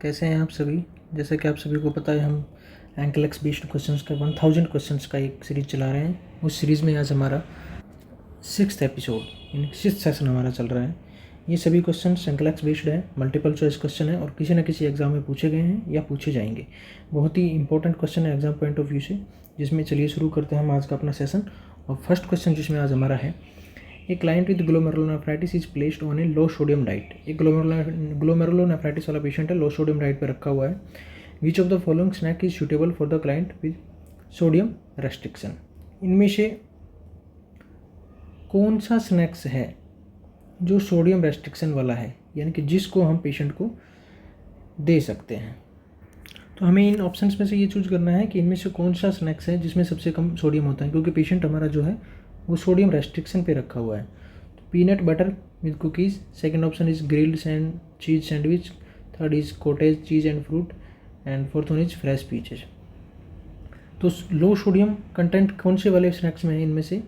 कैसे हैं आप सभी। जैसे कि आप सभी को पता है, हम एंकलेक्स बेस्ड क्वेश्चंस का 1000 क्वेश्चंस का एक सीरीज़ चला रहे हैं। उस सीरीज़ में आज हमारा 6th एपिसोड यानी 6th सेशन हमारा चल रहा है। ये सभी क्वेश्चन एंकलेक्स बेस्ड है, मल्टीपल चॉइस क्वेश्चन है और किसी न किसी एग्जाम में पूछे गए हैं या पूछे जाएंगे। बहुत ही इंपॉर्टेंट क्वेश्चन है एग्जाम पॉइंट ऑफ व्यू से, जिसमें चलिए शुरू करते हैं हम आज का अपना सेशन। और फर्स्ट क्वेश्चन जिसमें आज हमारा है, a client with glomerulonephritis is placed on a low sodium diet. एक ग्लोमेरुलोनेफ्राइटिस वाला पेशेंट है, लो सोडियम डाइट पर रखा हुआ है। Which of the following snack is suitable for the client with sodium restriction. इनमें से कौन सा स्नैक्स है जो सोडियम रेस्ट्रिक्शन वाला है, यानी कि जिसको हम पेशेंट को दे सकते हैं। तो हमें इन ऑप्शंस में से ये चूज करना है कि इनमें से कौन सा स्नैक्स है जिसमें सबसे कम सोडियम होता है, क्योंकि पेशेंट हमारा जो है वो सोडियम रेस्ट्रिक्शन पे रखा हुआ है। तो peanut butter with cookies, second option is grilled cheese sandwich, third is cottage cheese and fruit and fourth one is fresh peaches. तो लो सोडियम कंटेंट कौन से वाले स्नैक्स में है? इनमें से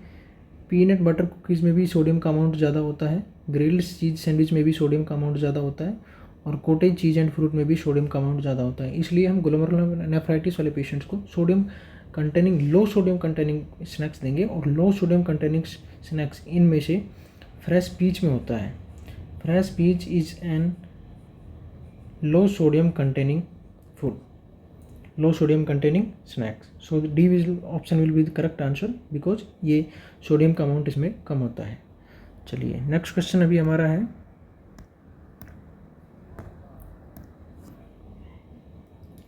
पीनट बटर कुकीज़ में भी सोडियम का अमाउंट ज़्यादा होता है, ग्रिल्ड चीज़ सैंडविच में भी सोडियम का अमाउंट ज़्यादा होता है और कॉटेज चीज़ एंड फ्रूट में भी सोडियम का अमाउंट ज़्यादा होता है। इसलिए हम ग्लोमेरुलोनेफ्राइटिस वाले पेशेंट्स को लो सोडियम कंटेनिंग स्नैक्स देंगे। और लो सोडियम कंटेनिंग स्नैक्स इनमें से फ्रेश पीच में होता है। Fresh peach is an low sodium containing food, low sodium containing snacks. So D option will be the correct answer, because ये सोडियम का अमाउंट इसमें कम होता है। चलिए नेक्स्ट क्वेश्चन अभी हमारा है,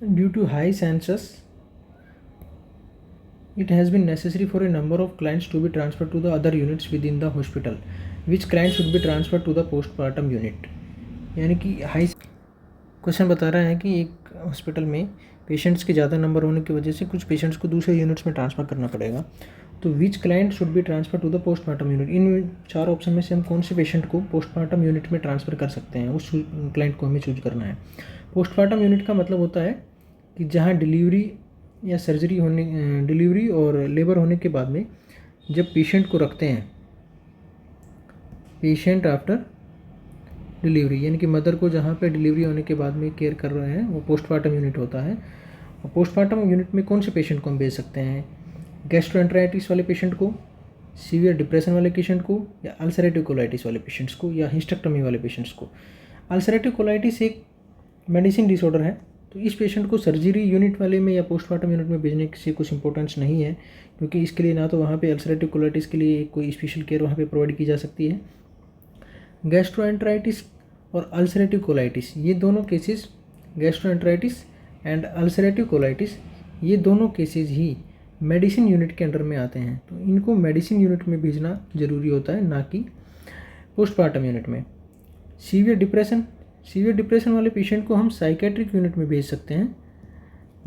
due to high census it has been necessary for a number of clients to be transferred to the other units within the hospital. Which client should be transferred to the postpartum unit? यानी कि high question बता रहा है कि एक hospital में patients के ज़्यादा नंबर होने की वजह से कुछ पेशेंट्स को दूसरे यूनिट्स में ट्रांसफ़र करना पड़ेगा। तो which client should be transfer to the postmortem unit. इन 4 ऑप्शन में से हम कौन से पेशेंट को पोस्टमार्टम यूनिट में ट्रांसफ़र कर सकते हैं, उस क्लाइंट को हमें चूज करना है। पोस्टमार्टम यूनिट का मतलब होता है कि जहाँ डिलीवरी या सर्जरी होने, डिलीवरी और लेबर होने के बाद में जब पेशेंट को रखते हैं, पेशेंट आफ्टर डिलीवरी, यानी कि मदर को जहाँ पे डिलीवरी होने के बाद में केयर कर रहे हैं, वो पोस्टमार्टम यूनिट होता है। और पोस्टमार्टम यूनिट में कौन से पेशेंट को हम भेज सकते हैं? गैस्ट्रोएंटेराइटिस वाले पेशेंट को, सीवियर डिप्रेशन वाले पेशेंट को, या अल्सरेटिव कोलाइटिस वाले पेशेंट्स को, या हिस्टेक्टोमी वाले पेशेंट्स को। अल्सरेटिव कोलाइटिस एक मेडिसिन डिसऑर्डर है, तो इस पेशेंट को सर्जरी यूनिट वाले में या पोस्टमार्टम यूनिट में भेजने से कुछ इंपॉर्टेंस नहीं है, क्योंकि इसके लिए ना तो वहाँ पे अल्सरेटिव कोलाइटिस के लिए कोई स्पेशल केयर वहाँ पे प्रोवाइड की जा सकती है। गैस्ट्रोएंटेराइटिस और अल्सरेटिव कोलाइटिस, ये दोनों cases, gastroenteritis and ulcerative colitis, ये दोनों केसेस ही मेडिसिन यूनिट के अंडर में आते हैं। तो इनको मेडिसिन यूनिट में भेजना ज़रूरी होता है, ना कि पोस्टमार्टम यूनिट में। सीवियर डिप्रेशन वाले पेशेंट को हम साइकेट्रिक यूनिट में भेज सकते हैं,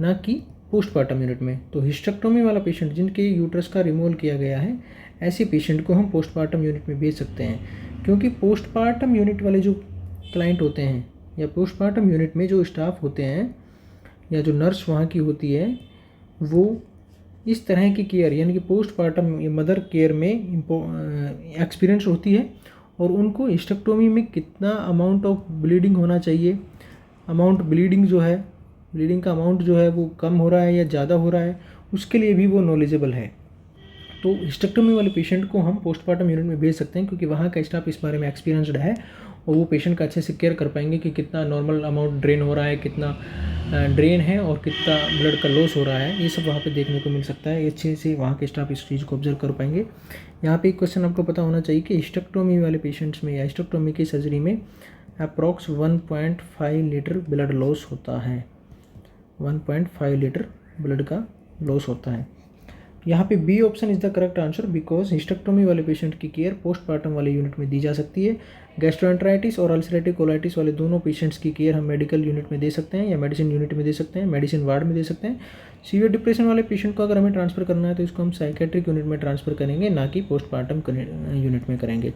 ना कि पोस्टमार्टम यूनिट में। तो हिस्टेक्टोमी वाला पेशेंट जिनके यूट्रस का रिमूवल किया गया है, ऐसे पेशेंट को हम पोस्टमार्टम यूनिट में भेज सकते हैं, क्योंकि पोस्टमार्टम यूनिट वाले जो क्लाइंट होते हैं या पोस्टमार्टम यूनिट में जो स्टाफ होते हैं या जो नर्स वहाँ की होती है, वो इस तरह की केयर यानी कि पोस्टमार्टम मदर केयर में एक्सपीरियंस होती है, और उनको हिस्टेक्टोमी में कितना अमाउंट ऑफ ब्लीडिंग होना चाहिए, ब्लीडिंग का अमाउंट जो है वो कम हो रहा है या ज़्यादा हो रहा है, उसके लिए भी वो नॉलेजेबल है। तो हिस्टेक्टोमी वाले पेशेंट को हम पोस्टमार्टम यूनिट में भेज सकते हैं, क्योंकि वहाँ का स्टाफ इस बारे में एक्सपीरियंसड है और वो पेशेंट का अच्छे से केयर कर पाएंगे कि कितना नॉर्मल अमाउंट ड्रेन हो रहा है, कितना ड्रेन है और कितना ब्लड का लॉस हो रहा है, ये सब वहाँ पे देखने को मिल सकता है। अच्छे से वहाँ के स्टाफ इस चीज़ को ऑब्जर्व कर पाएंगे। यहाँ पे एक क्वेश्चन आपको पता होना चाहिए कि हिस्टेक्टोमी वाले पेशेंट्स में या हिस्टेक्टोमी की सर्जरी में अप्रॉक्स 1.5 लीटर ब्लड लॉस होता है। 1.5 लीटर ब्लड का लॉस होता है। यहाँ पे B option is the correct answer, because hysterectomy वाले पेशेंट की केयर पोस्टमार्टम वाले यूनिट में दी जा सकती है। गैस्ट्रोएंटेराइटिस और अल्सरेटिव कोलाइटिस वाले दोनों पेशेंट्स की केयर हम मेडिकल यूनिट में दे सकते हैं या मेडिसिन यूनिट में दे सकते हैं, मेडिसिन वार्ड में दे सकते हैं। सीवियर डिप्रेशन वाले पेशेंट को अगर हमें ट्रांसफ़र करना है तो इसको हम साइकेट्रिक यूनिट में ट्रांसफ़र करेंगे, ना कि पोस्टमार्टम यूनिट में करेंगे,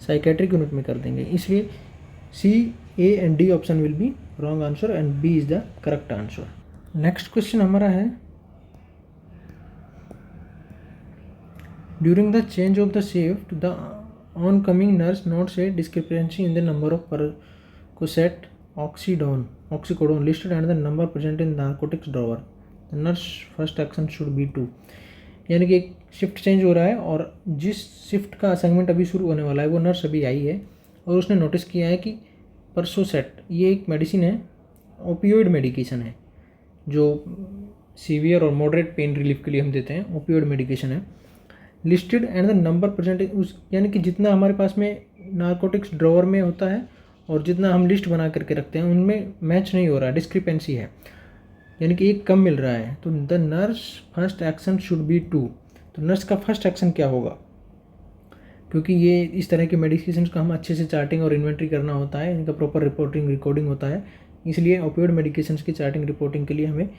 साइकेट्रिक यूनिट में कर देंगे। इसलिए C, A and D option will be wrong answer and B is the correct answer. Next question हमारा है, during the change of the shift the oncoming nurse notes a discrepancy in the number of percocet oxycodone listed and the number present in narcotics drawer. The nurse first action should be to, यानी कि एक shift change हो रहा है और जिस shift का assignment अभी शुरू होने वाला है वो नर्स अभी आई है और उसने नोटिस किया है कि परसोसेट, ये एक मेडिसिन है, ओपियोइड मेडिकेशन है जो सीवियर और मॉडरेट पेन रिलीफ के लिए हम देते हैं, ओपियोइड मेडिकेशन है। Listed and the number present उस, यानी कि जितना हमारे पास में नारकोटिक्स ड्रॉवर में होता है और जितना हम लिस्ट बना करके रखते हैं उनमें मैच नहीं हो रहा, डिस्क्रिपेंसी है, यानी कि एक कम मिल रहा है। तो the nurse first action should be to, तो नर्स का फर्स्ट एक्शन क्या होगा, क्योंकि ये इस तरह के मेडिकेशन का हम अच्छे से चार्टिंग और इन्वेंट्री करना होता है, इनका प्रॉपर रिकॉर्डिंग होता है, इसलिए ओपियोइड मेडिकेशन की चार्टिंग रिपोर्टिंग के लिए हमें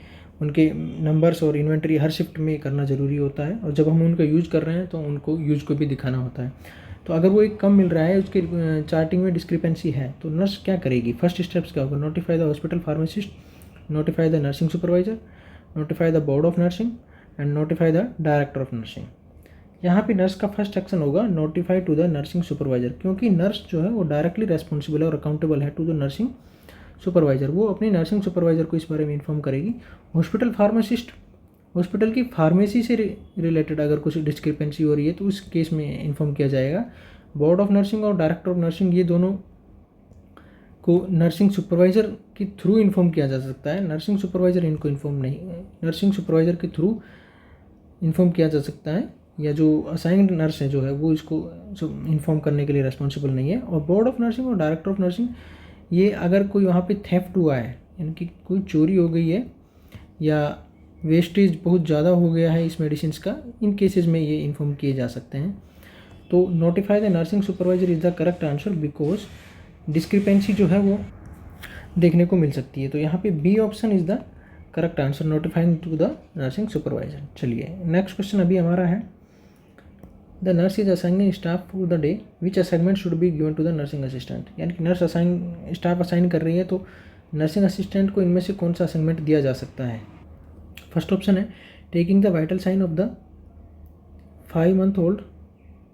उनके नंबर्स और इन्वेंट्री हर शिफ्ट में करना ज़रूरी होता है और जब हम उनका यूज़ कर रहे हैं तो उनको यूज़ को भी दिखाना होता है। तो अगर वो एक कम मिल रहा है, उसके चार्टिंग में डिस्क्रिपेंसी है, तो नर्स क्या करेगी, फर्स्ट स्टेप्स क्या होगा, notify the hospital pharmacist, notify the nursing supervisor, notify the board of nursing and notify the director of nursing. यहाँ पे नर्स का फर्स्ट एक्शन होगा notify to the nursing supervisor, क्योंकि नर्स जो है वो डायरेक्टली रेस्पॉन्सिबल है और अकाउंटेबल है टू द नर्सिंग सुपरवाइजर, वो अपनी नर्सिंग सुपरवाइजर को इस बारे में इन्फॉर्म करेगी। हॉस्पिटल फार्मासिस्ट, हॉस्पिटल की फार्मेसी से रिलेटेड अगर कुछ डिस्क्रिपेंसी हो रही है तो उस केस में इन्फॉर्म किया जाएगा। बोर्ड ऑफ नर्सिंग और डायरेक्टर ऑफ नर्सिंग, ये दोनों को नर्सिंग सुपरवाइज़र के थ्रू इन्फॉर्म किया जा सकता है, नर्सिंग सुपरवाइज़र इनको इन्फॉर्म नहीं, नर्सिंग सुपरवाइज़र के थ्रू इन्फॉर्म किया जा सकता है, या जो असाइंड नर्स है जो है वो इसको इन्फॉर्म करने के लिए रेस्पॉन्सिबल नहीं है। और बोर्ड ऑफ नर्सिंग और डायरेक्टर ऑफ नर्सिंग, ये अगर कोई वहाँ पे थेफ्ट हुआ है, यानी कि कोई चोरी हो गई है या वेस्टेज बहुत ज़्यादा हो गया है इस मेडिसिन का, इन केसेस में ये इन्फॉर्म किए जा सकते हैं। तो notify the nursing supervisor is the correct answer, because discrepancy जो है वो देखने को मिल सकती है। तो यहाँ पे B option is the correct answer, notifying to the nursing supervisor. चलिए नेक्स्ट क्वेश्चन अभी हमारा है, the nurse is assigning staff for the day, which assignment should be given to the nursing assistant, यानी कि नर्स स्टाफ असाइन कर रही है तो नर्सिंग असिस्टेंट को इनमें से कौन सा असाइनमेंट दिया जा सकता है। फर्स्ट ऑप्शन है taking the vital sign of the 5-month-old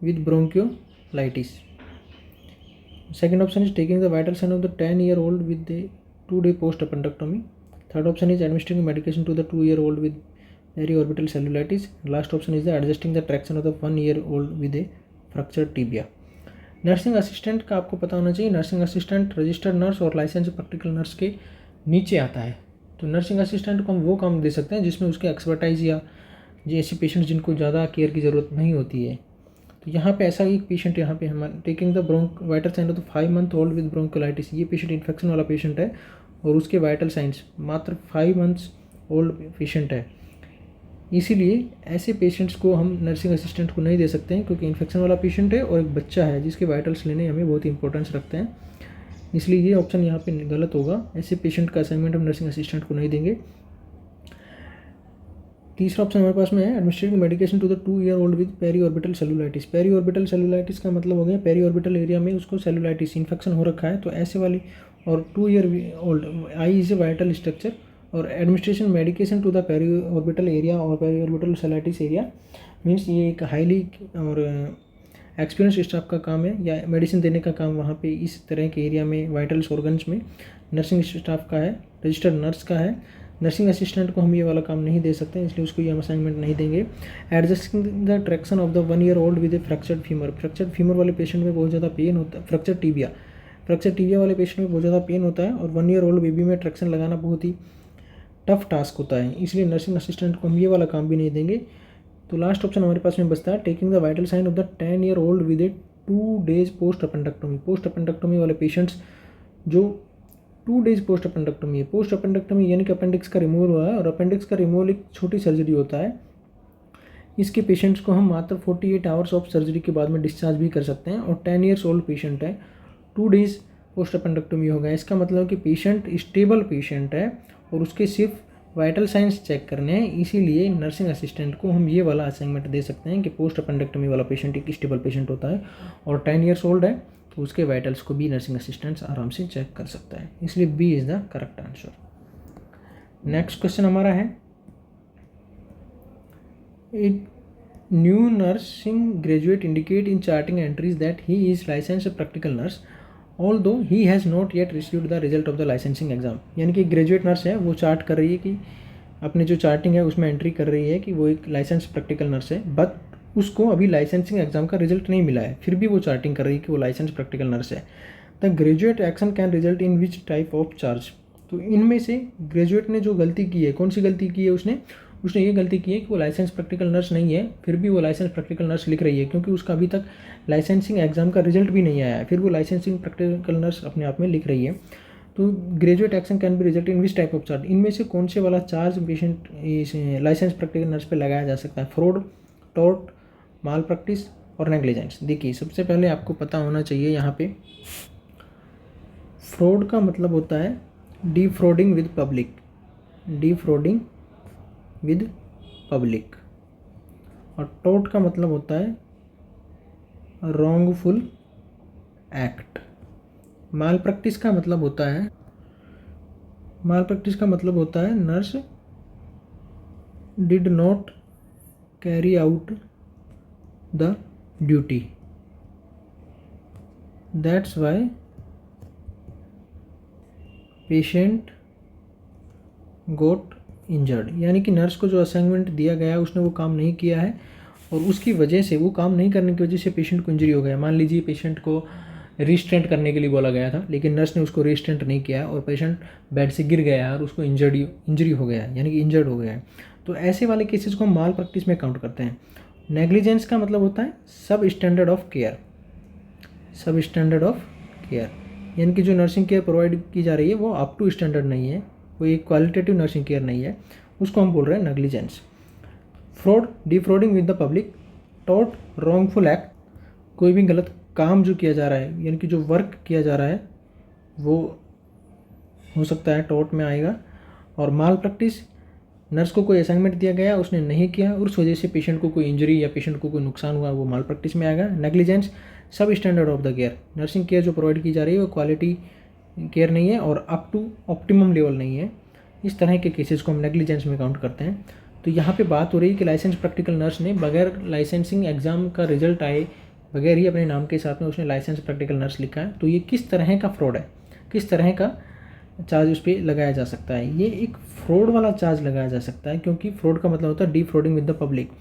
with bronchiolitis. Second option is taking the vital sign of the 10-year-old with the 2-day post-appendectomy. Third option is administering medication to the 2-year-old with periorbital cellulitis. Last option is the adjusting the traction of the 1-year-old with a fractured tibia. Nursing assistant का आपको पता होना चाहिए, nursing assistant registered nurse और licence practical nurse के नीचे आता है। तो नर्सिंग असिस्टेंट को हम वो काम दे सकते हैं जिसमें उसके एक्सपर्टाइज या ऐसे पेशेंट जिनको ज़्यादा केयर की ज़रूरत नहीं होती है। तो यहाँ पे ऐसा एक पेशेंट यहाँ पे हमारे taking the vital sign of the 5-month-old with bronchiolitis, ये पेशेंट इन्फेक्शन वाला पेशेंट है और उसके वाइटल साइंस मात्र 5 months ओल्ड पेशेंट है, इसीलिए ऐसे पेशेंट्स को हम नर्सिंग असिस्टेंट को नहीं दे सकते हैं, क्योंकि इन्फेक्शन वाला पेशेंट है और एक बच्चा है जिसके वाइटल्स लेने हमें बहुत इंपॉर्टेंस रखते हैं, इसलिए ये ऑप्शन यहाँ पे गलत होगा। ऐसे पेशेंट का असाइनमेंट हम नर्सिंग असिस्टेंट को नहीं देंगे। तीसरा ऑप्शन हमारे पास में है administrating medication to the 2-year-old with periorbital cellulitis. Periorbital cellulitis का मतलब हो गया पेरीऑर्बिटल एरिया में उसको सेलुलाइटिस इन्फेक्शन हो रखा है, तो ऐसे वाली, और 2-year-old eye is a vital structure, और administration medication to the periorbital area और पेरीऑर्बिटल सेलुलाइटिस एरिया मीन्स ये एक हाईली और एक्सपीरियंस स्टाफ का काम है, या मेडिसिन देने का काम वहाँ पे इस तरह के एरिया में वाइटल्स ऑर्गन्स में नर्सिंग स्टाफ का है, रजिस्टर्ड नर्स का है। नर्सिंग असिस्टेंट को हम ये वाला काम नहीं दे सकते, इसलिए उसको ये हम असाइनमेंट नहीं देंगे। Adjusting the traction of the 1-year-old with A fractured femur, fractured femur वाले पेशेंट में बहुत ज़्यादा पेन होता है, फ्रैक्चर्ड टीबिया वाले पेशेंट में बहुत ज़्यादा पेन होता है, और 1-year-old बेबी में ट्रैक्शन लगाना बहुत ही टफ टास्क होता है, इसलिए नर्सिंग असिस्टेंट को हम ये वाला काम भी नहीं देंगे। तो लास्ट ऑप्शन हमारे पास में बचता है taking the vital sign of the 10-year-old with a 2 days post appendectomy. Post appendectomy वाले पेशेंट्स जो 2 days पोस्ट अपेंडेक्टोमी है, पोस्ट अपेंडेक्टोमी यानी कि अपेंडिक्स का रिमूवल हुआ है, और अपेंडिक्स का रिमूवल एक छोटी सर्जरी होता है, इसके पेशेंट्स को हम मात्र 48 आवर्स ऑफ सर्जरी के बाद में डिस्चार्ज भी कर सकते हैं, और 10 years ओल्ड पेशेंट है, 2 days पोस्ट अपेंडेक्टोमी होगा। इसका मतलब कि पेशेंट स्टेबल पेशेंट है और उसके सिर्फ वाइटल साइंस चेक करने हैं, इसीलिए नर्सिंग असिस्टेंट को हम ये वाला असाइनमेंट दे सकते हैं कि पोस्ट अपेंडेक्टोमी वाला पेशेंट एक स्टेबल पेशेंट होता है और 10 years ओल्ड है, तो उसके वाइटल्स को भी नर्सिंग असिस्टेंट्स आराम से चेक कर सकता है, इसलिए B is the correct answer. Next question हमारा है, एक new nursing graduate indicate in charting entries that he is license practical nurse although he has not yet received the result of the licensing exam. यानी कि graduate nurse है, वो chart कर रही है कि अपने जो चार्टिंग है उसमें एंट्री कर रही है कि वो एक लाइसेंस प्रैक्टिकल नर्स है, बट उसको अभी लाइसेंसिंग एग्जाम का रिजल्ट नहीं मिला है, फिर भी वो चार्टिंग कर रही है कि वो लाइसेंस प्रैक्टिकल नर्स है। The graduate action can result in which type of charge. तो इनमें से ग्रेजुएट ने जो गलती की है, कौन सी गलती की है उसने ये गलती की है कि वो लाइसेंस प्रैक्टिकल नर्स नहीं है, फिर भी वो लाइसेंस प्रैक्टिकल नर्स लिख रही है, क्योंकि उसका अभी तक लाइसेंसिंग एग्जाम का रिजल्ट भी नहीं आया है, फिर वो लाइसेंसिंग प्रैक्टिकल नर्स अपने आप में लिख रही है। तो graduate action can be result in which type of charge, इनमें से कौन से वाला charge patient license practical nurse पे लगाया जा सकता है? फ्रॉड, टॉर्ट, माल प्रैक्टिस और नेग्लिजेंस। देखिए, सबसे पहले आपको पता होना चाहिए यहाँ पे फ्रॉड का मतलब होता है डिफ्रॉडिंग विद पब्लिक, डिफ्रॉडिंग विद पब्लिक, और टॉर्ट का मतलब होता है रॉन्गफुल एक्ट। माल प्रैक्टिस का मतलब होता है nurse did not carry out the duty, that's why patient got injured. यानी कि नर्स को जो असाइनमेंट दिया गया है उसने वो काम नहीं किया है, और उसकी वजह से, वो काम नहीं करने की वजह से पेशेंट को इंजरी हो गया। मान लीजिए पेशेंट को रिस्ट्रेंट करने के लिए बोला गया था, लेकिन नर्स ने उसको रिस्ट्रेंट नहीं किया और पेशेंट बेड से गिर गया और उसको इंजरी हो गया, यानी कि इंजर्ड हो गया है। तो ऐसे वाले केसेस को हम माल प्रैक्टिस में काउंट करते हैं। नेग्लिजेंस का मतलब होता है सब स्टैंडर्ड ऑफ केयर, सब स्टैंडर्ड ऑफ केयर, यानी कि जो नर्सिंग केयर प्रोवाइड की जा रही है वो अप टू स्टैंडर्ड नहीं है, वो एक क्वालिटेटिव नर्सिंग केयर नहीं है, उसको हम बोल रहे हैं negligence. Fraud, defrauding with the public. Tort, wrongful act, कोई भी गलत काम जो किया जा रहा है, यानी कि जो वर्क किया जा रहा है वो हो सकता है टॉर्ट में आएगा। और माल प्रैक्टिस, नर्स को कोई असाइनमेंट दिया गया, उसने नहीं किया और उस वजह से पेशेंट को कोई इंजरी या पेशेंट को कोई नुकसान हुआ, वो माल प्रैक्टिस में आएगा। नेग्लिजेंस, सब standard of the care, nursing care जो प्रोवाइड की जा रही है वो क्वालिटी केयर नहीं है और अप टू ऑप्टिमम लेवल नहीं है। इस तरह के केसेस को हम नेग्लिजेंस में काउंट करते हैं। तो यहाँ पे बात हो रही है कि लाइसेंस प्रैक्टिकल नर्स ने बगैर लाइसेंसिंग एग्जाम का रिजल्ट आए बगैर ही अपने नाम के साथ में उसने लाइसेंस प्रैक्टिकल नर्स लिखा है, तो ये किस तरह का फ्रॉड है, किस तरह का चार्ज उस पर लगाया जा सकता है? ये एक फ्रॉड वाला चार्ज लगाया जा सकता है, क्योंकि फ्रॉड का मतलब होता है डिफ्रॉडिंग विद द पब्लिक।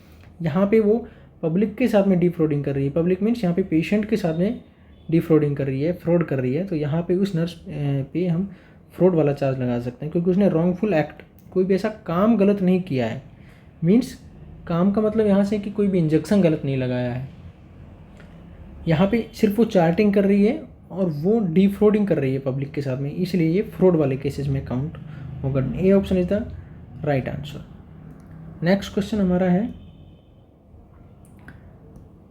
यहाँ पे वो पब्लिक के साथ में डिफ्रॉडिंग कर रही है, पब्लिक मीन्स यहाँ पे पेशेंट के साथ में डिफ्रॉडिंग कर रही है, फ्रॉड कर रही है, तो यहाँ पे उस नर्स पे हम फ्रॉड वाला चार्ज लगा सकते हैं, क्योंकि उसने रॉन्गफुल एक्ट, कोई भी ऐसा काम गलत नहीं किया है। मीन्स काम का मतलब यहाँ से कि कोई भी इंजेक्शन गलत नहीं लगाया है, यहाँ पे सिर्फ वो चार्टिंग कर रही है और वो डिफ्रॉडिंग कर रही है पब्लिक के साथ में, इसलिए ये फ्रॉड वाले केसेस में काउंट होगा। A option is the right answer. Next question हमारा है,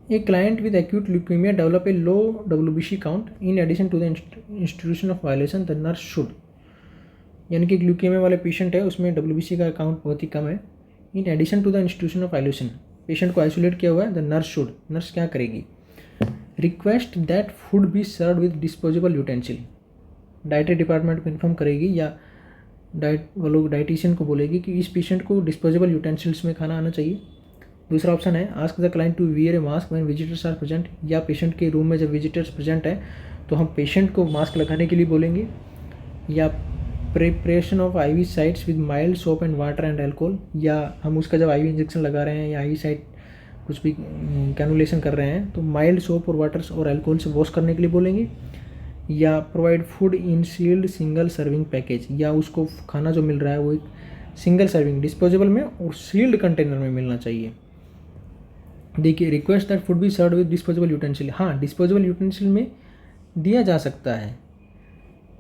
a client with acute leukemia develop a low WBC count in addition to the institution of violation the nurse should. यानी कि leukaemia वाले patient है, उसमें WBC का count बहुत ही कम है। In addition to the institution of violation, patient को आइसोलेट किया हुआ है, द नर्स शुड, नर्स क्या करेगी? Request that food be serve with disposable utensil, dietary department को इन्फॉर्म करेगी या वो लोग डाइटिशियन को बोलेगी कि इस पेशेंट को डिस्पोजेबल यूटेंसिल्स में खाना आना चाहिए। दूसरा ऑप्शन है ask the client to wear a mask when visitors are present, या पेशेंट के रूम में जब विजिटर्स प्रेजेंट है तो हम पेशेंट को मास्क लगाने के लिए बोलेंगे। या preparation of IV sites with mild soap and water and alcohol, या हम उसका जब IV इंजेक्शन लगा रहे हैं या IV साइट कुछ भी कैनुलेशन कर रहे हैं तो माइल्ड सोप और वाटर और अल्कोहल से वॉश करने के लिए बोलेंगे। या provide food in sealed single serving package, या उसको खाना जो मिल रहा है वो एक सिंगल सर्विंग डिस्पोजेबल में और सील्ड कंटेनर में मिलना चाहिए। देखिए, request that food be served with disposable utensil, हाँ डिस्पोजेबल यूटेंसिल में दिया जा सकता है।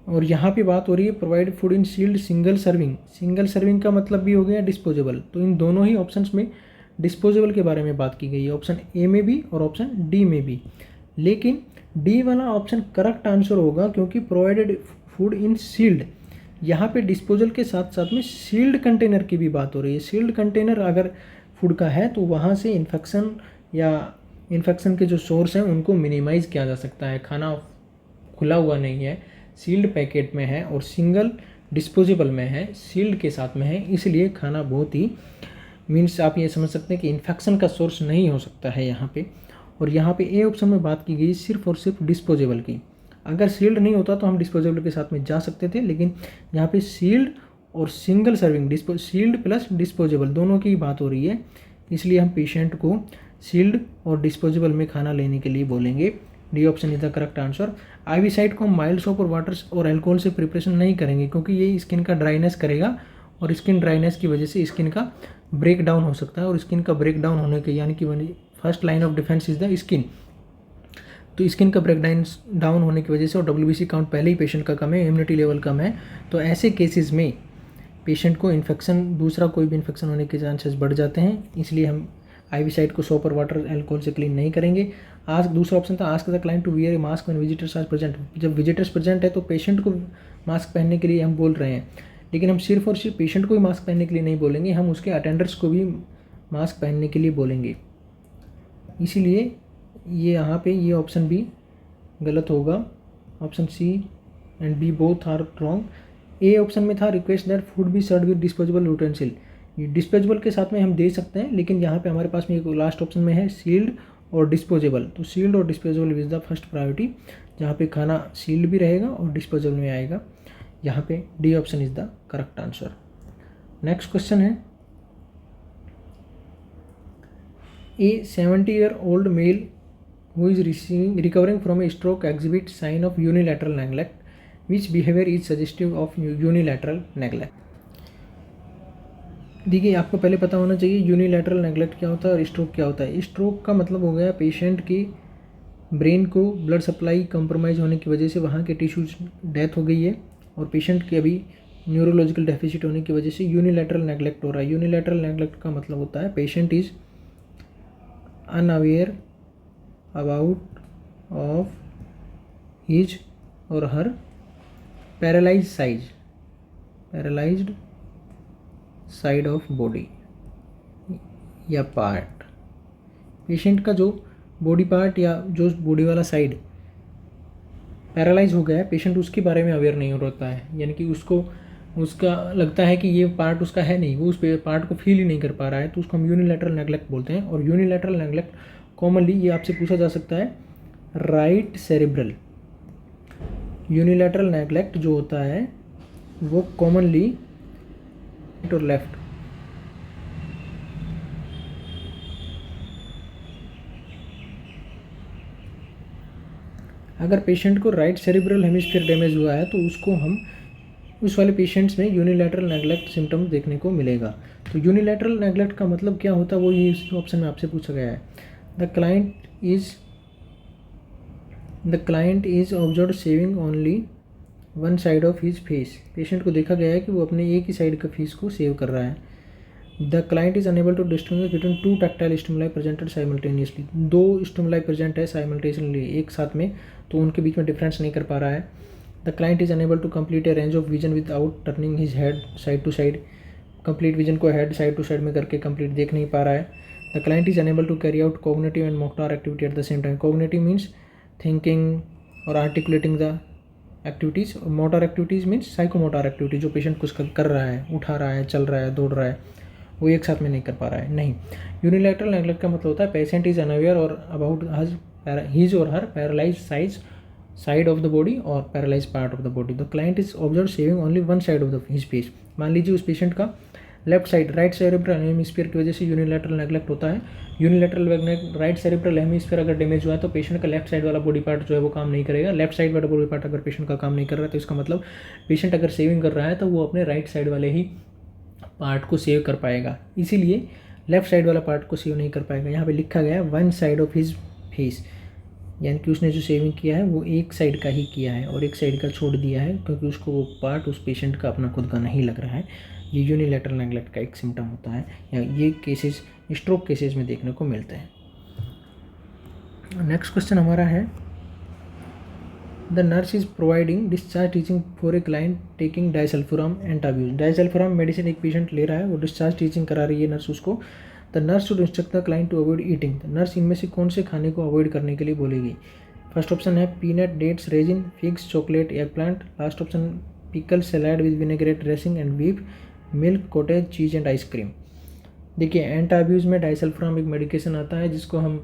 और यहाँ पे बात हो रही है provide food in sealed single serving, single serving का मतलब भी हो गया डिस्पोजेबल, तो इन दोनों ही ऑप्शंस में डिस्पोजेबल के बारे में बात की गई है, ऑप्शन ए में भी और ऑप्शन डी में भी। लेकिन डी वाला ऑप्शन करेक्ट आंसर होगा, क्योंकि प्रोवाइडेड फूड इन सील्ड, यहाँ पे डिस्पोजल के साथ साथ में सील्ड कंटेनर की भी बात हो रही है। सील्ड कंटेनर अगर फूड का है तो वहाँ से इन्फेक्शन या इन्फेक्शन के जो सोर्स हैं उनको मिनिमाइज़ किया जा सकता है। खाना खुला हुआ नहीं है, सील्ड पैकेट में है और सिंगल डिस्पोजेबल में है, सील्ड के साथ में है, इसलिए खाना बहुत ही मीन्स आप ये समझ सकते हैं कि इन्फेक्शन का सोर्स नहीं हो सकता है यहाँ पे। और यहाँ पे ए ऑप्शन में बात की गई सिर्फ और सिर्फ डिस्पोजेबल की। अगर सील्ड नहीं होता तो हम डिस्पोजेबल के साथ में जा सकते थे, लेकिन यहाँ पे सील्ड और single serving sealed plus disposable दोनों की बात हो रही है, इसलिए हम पेशेंट को सील्ड और डिस्पोजेबल में खाना लेने के लिए बोलेंगे। D option is the correct answer. IV side को हम माइल्ड सोप और वाटर और अल्कोहल से प्रिपरेशन नहीं करेंगे, क्योंकि ये स्किन का ड्राइनेस करेगा और स्किन ड्राइनेस की वजह से स्किन का ब्रेक डाउन हो सकता है, और स्किन का ब्रेक डाउन होने के यानी कि first line of defence is the skin. तो स्किन का ब्रेक डाउन होने की वजह से और WBC काउंट पहले ही पेशेंट का कम है, इम्यूनिटी लेवल कम है, तो ऐसे केसेस में पेशेंट को इन्फेक्शन दूसरा कोई भी इन्फेक्शन होने के चांसेस बढ़ जाते हैं, इसलिए हम आईवी साइट को सोप और वाटर अल्कोहल से क्लीन नहीं करेंगे। आस्क दूसरा ऑप्शन था ask the client to wear a mask when visitors are present. जब विजिटर्स प्रेजेंट है तो पेशेंट को मास्क पहनने के लिए हम बोल रहे हैं, लेकिन हम सिर्फ और सिर्फ पेशेंट को ही मास्क पहनने के लिए नहीं बोलेंगे, हम उसके अटेंडर्स को भी मास्क पहनने के लिए बोलेंगे। इसीलिए ये यहाँ पे ये ऑप्शन भी गलत होगा, option C and B both are wrong. A option में था request that food be serve with disposable utensil. Disposable के साथ में हम दे सकते हैं, लेकिन यहाँ पे हमारे पास में एक लास्ट ऑप्शन में है सील्ड और डिस्पोजेबल, तो सील्ड और disposable is the first priority, जहाँ पे खाना सील्ड भी रहेगा और डिस्पोजेबल में आएगा। यहाँ पे D option is the correct answer. Next question है, ए 70-year-old male who is recovering from a stroke exhibits sign of unilateral neglect. Which behavior is suggestive of unilateral neglect? देखिए, आपको पहले पता होना चाहिए यूनिलैटरल नेगलेक्ट क्या होता है और स्ट्रोक क्या होता है। स्ट्रोक का मतलब हो गया पेशेंट की ब्रेन को ब्लड सप्लाई कंप्रोमाइज़ होने की वजह से वहाँ के टिश्यूज डेथ हो गई है, और पेशेंट की अभी न्यूरोलॉजिकल डेफिसिट होने की वजह से यूनिलैटरल नेगलेक्ट हो रहा है। यूनिलैटरल नेगलेक्ट का मतलब होता है patient is unaware about of his or her paralysed side of body या पार्ट। पेशेंट का जो बॉडी पार्ट या जो बॉडी वाला साइड पैरालाइज हो गया है, पेशेंट उसके बारे में अवेयर नहीं होता है, यानी कि उसका लगता है कि ये पार्ट उसका है नहीं, वो उस पार्ट को फील ही नहीं कर पा रहा है, तो उसको हम यूनिलैटरल नेगलेक्ट बोलते हैं। और यूनिलैटरल नेगलेक्ट कॉमनली ये आपसे पूछा जा सकता है राइट सेरेब्रल। यूनिलैटरल नेगलेक्ट जो होता है वो कॉमनली और लेफ्ट, अगर पेशेंट को राइट सेरेब्रल हेमिस्फीयर डैमेज हुआ है तो उसको हम उस वाले पेशेंट्स में यूनिलैटरल नेगलेक्ट सिम्टम्स देखने को मिलेगा। तो यूनिलैटरल नेगलेक्ट का मतलब क्या होता है वो ये इस ऑप्शन में आपसे पूछा गया है। The client is observe shaving only one side of his face. Patient को देखा गया है कि वो अपने एक ही साइड का फेस को सेव कर रहा है। The client is unable to distinguish between two tactile stimuli presented simultaneously. दो स्टिमुलाई प्रेजेंट है साइमल्टेनियसली एक साथ में, तो उनके बीच में डिफरेंस नहीं कर पा रहा है। The client is unable to complete a range of vision without turning his head side to side. Complete vision को हेड साइड टू साइड में करके कंप्लीट देख नहीं पा रहा है। The client is unable to carry out cognitive and motor activity at the same time. Cognitive means thinking और articulating the activities, और motor activities means psychomotor activity, जो पेशेंट कुछ कर रहा है, उठा रहा है, चल रहा है, दौड़ रहा है, वो एक साथ में नहीं कर पा रहा है। नहीं, यूनिलैटरल नेगलेक्ट का मतलब होता है patient is unaware or about his or her paralyze side of the body or paralyze part of the body. The client is observe shaving only one side of the his face. मान लीजिए उस patient का left side right cerebral hemisphere की वजह से unilateral neglect होता है। Unilateral right cerebral hemisphere अगर डैमेज हुआ है तो पेशेंट का लेफ्ट साइड वाला बॉडी पार्ट जो है वो काम नहीं करेगा। लेफ्ट साइड वाला बॉडी पार्ट अगर पेशेंट का काम नहीं कर रहा है तो इसका मतलब पेशेंट अगर सेविंग कर रहा है तो वो अपने राइट साइड वाले ही पार्ट को सेव कर पाएगा, इसीलिए लेफ्ट साइड वाला पार्ट को सेव नहीं कर पाएगा। यहाँ पे लिखा गया है one side of his face, यानी कि उसने जो सेविंग किया है वो एक साइड का ही किया है और एक साइड का छोड़ दिया है, क्योंकि उसको वो पार्ट उस पेशेंट का अपना खुद का नहीं लग रहा है। ये यूनिलैटरल नेगलेक्ट का एक सिम्टम होता है, या ये केसेस स्ट्रोक केसेस में देखने को मिलते हैं। नेक्स्ट क्वेश्चन हमारा है, the nurse is providing discharge teaching for a client taking disulfiram Antabuse. Disulfiram medicine एक पेशेंट ले रहा है, वो डिस्चार्ज टीचिंग करा रही है नर्स उसको। The nurse should instruct the client to avoid eating. Nurse इनमें से कौन से खाने को अवॉइड करने के लिए बोलेगी? फर्स्ट ऑप्शन है peanut, dates, raisin, figs, chocolate, eggplant. Last option pickle, salad with vinaigrette dressing and beef, milk, cottage, cheese and ice cream. देखिए, एंटाब्यूज़ में डाइसल्फोराम एक मेडिकेशन आता है जिसको हम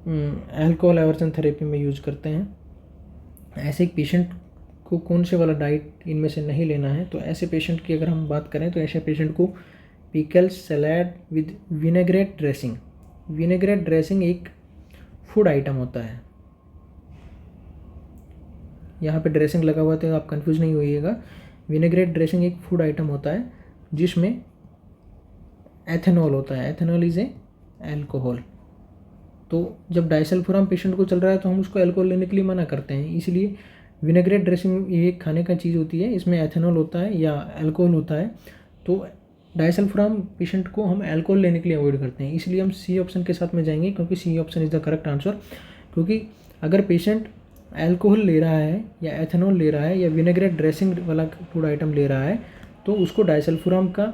अल्कोहल एवर्जन थेरेपी में यूज करते हैं। ऐसे एक पेशेंट को कौन से वाला डाइट इनमें से नहीं लेना है, तो ऐसे पेशेंट की अगर हम बात करें तो ऐसे पेशेंट को pickle salad with vinaigrette dressing, vinaigrette dressing एक फूड आइटम होता है, यहाँ पे ड्रेसिंग लगा हुआ तो आप कंफ्यूज नहीं होइएगा। विनेग्रेट ड्रेसिंग एक फूड आइटम होता है जिसमें एथेनॉल होता है, एथेनॉल इज ए एल्कोहल। तो जब डाइसल्फोराम पेशेंट को चल रहा है तो हम उसको एल्कोहल लेने के लिए मना करते हैं, इसलिए विनेग्रेट ड्रेसिंग ये खाने का चीज़ होती है, इसमें एथेनॉल होता है या अल्कोहल होता है, तो डाइसल्फोराम पेशेंट को हम अल्कोहल लेने के लिए अवॉइड करते हैं, इसलिए हम सी ऑप्शन के साथ में जाएंगे, क्योंकि C option is the correct answer. क्योंकि अगर पेशेंट अल्कोहल ले रहा है या एथेनॉल ले रहा है या विनेग्रेट ड्रेसिंग वाला फूड आइटम ले रहा है तो उसको डाइसल्फोराम का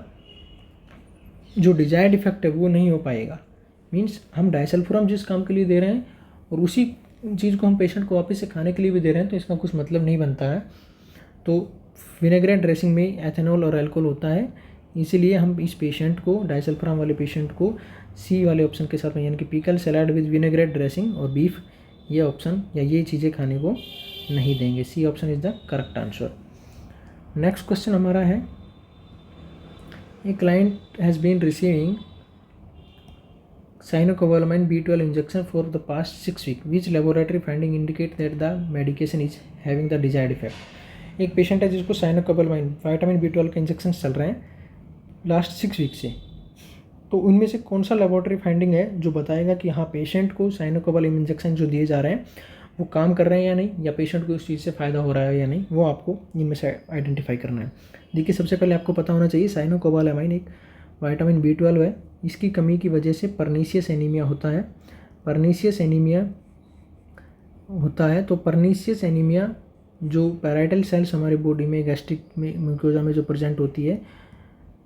जो डिजायर्ड इफेक्ट है वो नहीं हो पाएगा। मीन्स हम डाइसल्फोराम जिस काम के लिए दे रहे हैं और उसी चीज़ को हम पेशेंट को वापस से खाने के लिए भी दे रहे हैं तो इसका कुछ मतलब नहीं बनता है। तो विनेग्रेट ड्रेसिंग में एथेनॉल और अल्कोहल होता है, इसीलिए हम इस पेशेंट को, डाइसल्फोराम वाले पेशेंट को सी वाले ऑप्शन के साथ में, यानी कि pickle salad with vinaigrette dressing और बीफ, ये ऑप्शन या ये चीज़ें खाने को नहीं देंगे। C option is the correct answer. Next question हमारा है, a client has been receiving cyanocobalamin B12 injection for the past 6 weeks. Which laboratory finding indicate that the medication is having the desired effect? एक patient है जिसको साइनोकोबालामाइन vitamin B12 के injection चल रहे हैं last 6 week से, तो उनमें से कौन सा लेबोरेटरी फाइंडिंग है जो बताएगा कि हाँ पेशेंट को साइनोकोबालामाइन इंजेक्शन जो दिए जा रहे हैं वो काम कर रहे हैं या नहीं, या पेशेंट को उस चीज़ से फ़ायदा हो रहा है या नहीं, वो आपको इनमें से आइडेंटिफाई करना है। देखिए, सबसे पहले आपको पता होना चाहिए साइनोकोबालामाइन एक विटामिन B12 है, इसकी कमी की वजह से पर्नीशियस एनीमिया होता है। पर्नीशियस एनीमिया होता है तो पर्नीशियस एनीमिया जो पैराइटल सेल्स हमारे बॉडी में गैस्ट्रिक में म्यूकोजा में जो प्रेजेंट होती है,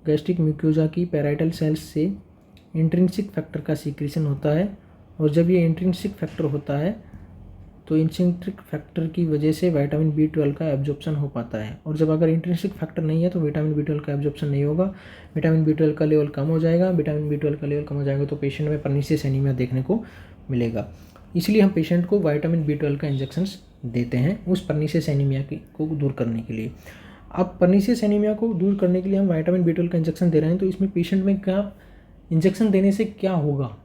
गैस्ट्रिक म्यूकोजा की पैराइटल सेल्स से इंट्रिंसिक फैक्टर का सीक्रेशन होता है, और जब ये इंट्रिंसिक फैक्टर होता है तो इंट्रिंसिक फैक्टर की वजह से विटामिन B12 का एब्जॉर्प्शन हो पाता है, और जब अगर इंट्रिंसिक फैक्टर नहीं है तो विटामिन B12 का एब्जॉर्प्शन नहीं होगा, विटामिन B12 का लेवल कम हो जाएगा, विटामिन B12 का लेवल कम हो जाएगा तो पेशेंट में पर्नीशियस एनीमिया देखने को मिलेगा। इसलिए हम पेशेंट को विटामिन B12 का इंजेक्शंस देते हैं उस पर्नीशियस एनीमिया को दूर करने के लिए। अब पर्नीशियस एनीमिया को दूर करने के लिए हम विटामिन B12 का इंजेक्शन दे रहे हैं, तो इसमें पेशेंट में क्या, इंजेक्शन देने से क्या होगा,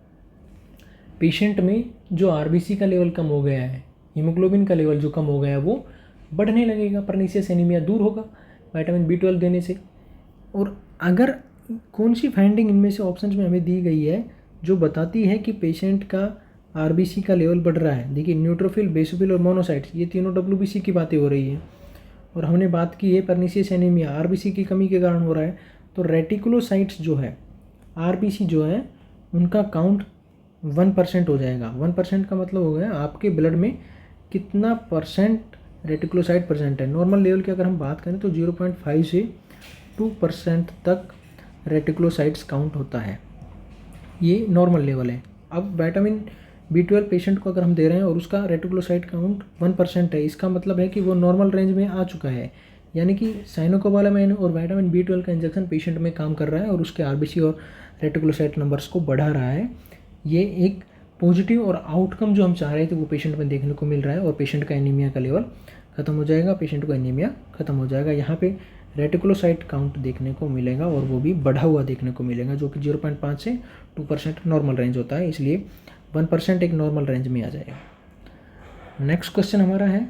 पेशेंट में जो RBC का लेवल कम हो गया है, हीमोग्लोबिन का लेवल जो कम हो गया है वो बढ़ने लगेगा, पर्नीशियस एनीमिया दूर होगा विटामिन B12 देने से। और अगर कौन सी फाइंडिंग इनमें से ऑप्शंस में हमें दी गई है जो बताती है कि पेशेंट का RBC का लेवल बढ़ रहा है, देखिए न्यूट्रोफिल, बेसोफिल और मोनोसाइट्स, ये तीनों WBC की बातें हो रही है, और हमने बात की है पर्नीशियस एनीमिया RBC की कमी के कारण हो रहा है, तो रेटिकुलोसाइट्स जो है, RBC जो है उनका काउंट 1% हो जाएगा। 1% का मतलब हो गया आपके ब्लड में कितना परसेंट रेटिकुलोसाइट प्रेजेंट है। नॉर्मल लेवल की अगर हम बात करें तो 0.5 से 2% तक रेटिकुलोसाइट्स काउंट होता है, ये नॉर्मल लेवल है। अब विटामिन B12 पेशेंट को अगर हम दे रहे हैं और उसका रेटिकुलोसाइट काउंट 1% है, इसका मतलब है कि वो नॉर्मल रेंज में आ चुका है, यानी कि साइनोकोबालामाइन और विटामिन B12 का इंजेक्शन पेशेंट में काम कर रहा है और उसके RBC और रेटिकुलोसाइट नंबर्स को बढ़ा रहा है। ये एक पॉजिटिव और आउटकम जो हम चाह रहे थे वो पेशेंट में देखने को मिल रहा है, और पेशेंट का एनीमिया का लेवल खत्म हो जाएगा, पेशेंट को एनीमिया खत्म हो जाएगा। यहाँ पे रेटिकुलोसाइट काउंट देखने को मिलेगा और वो भी बढ़ा हुआ देखने को मिलेगा, जो कि 0.5 से 2% नॉर्मल रेंज होता है, इसलिए 1% एक नॉर्मल रेंज में आ जाएगा। नेक्स्ट क्वेश्चन हमारा है,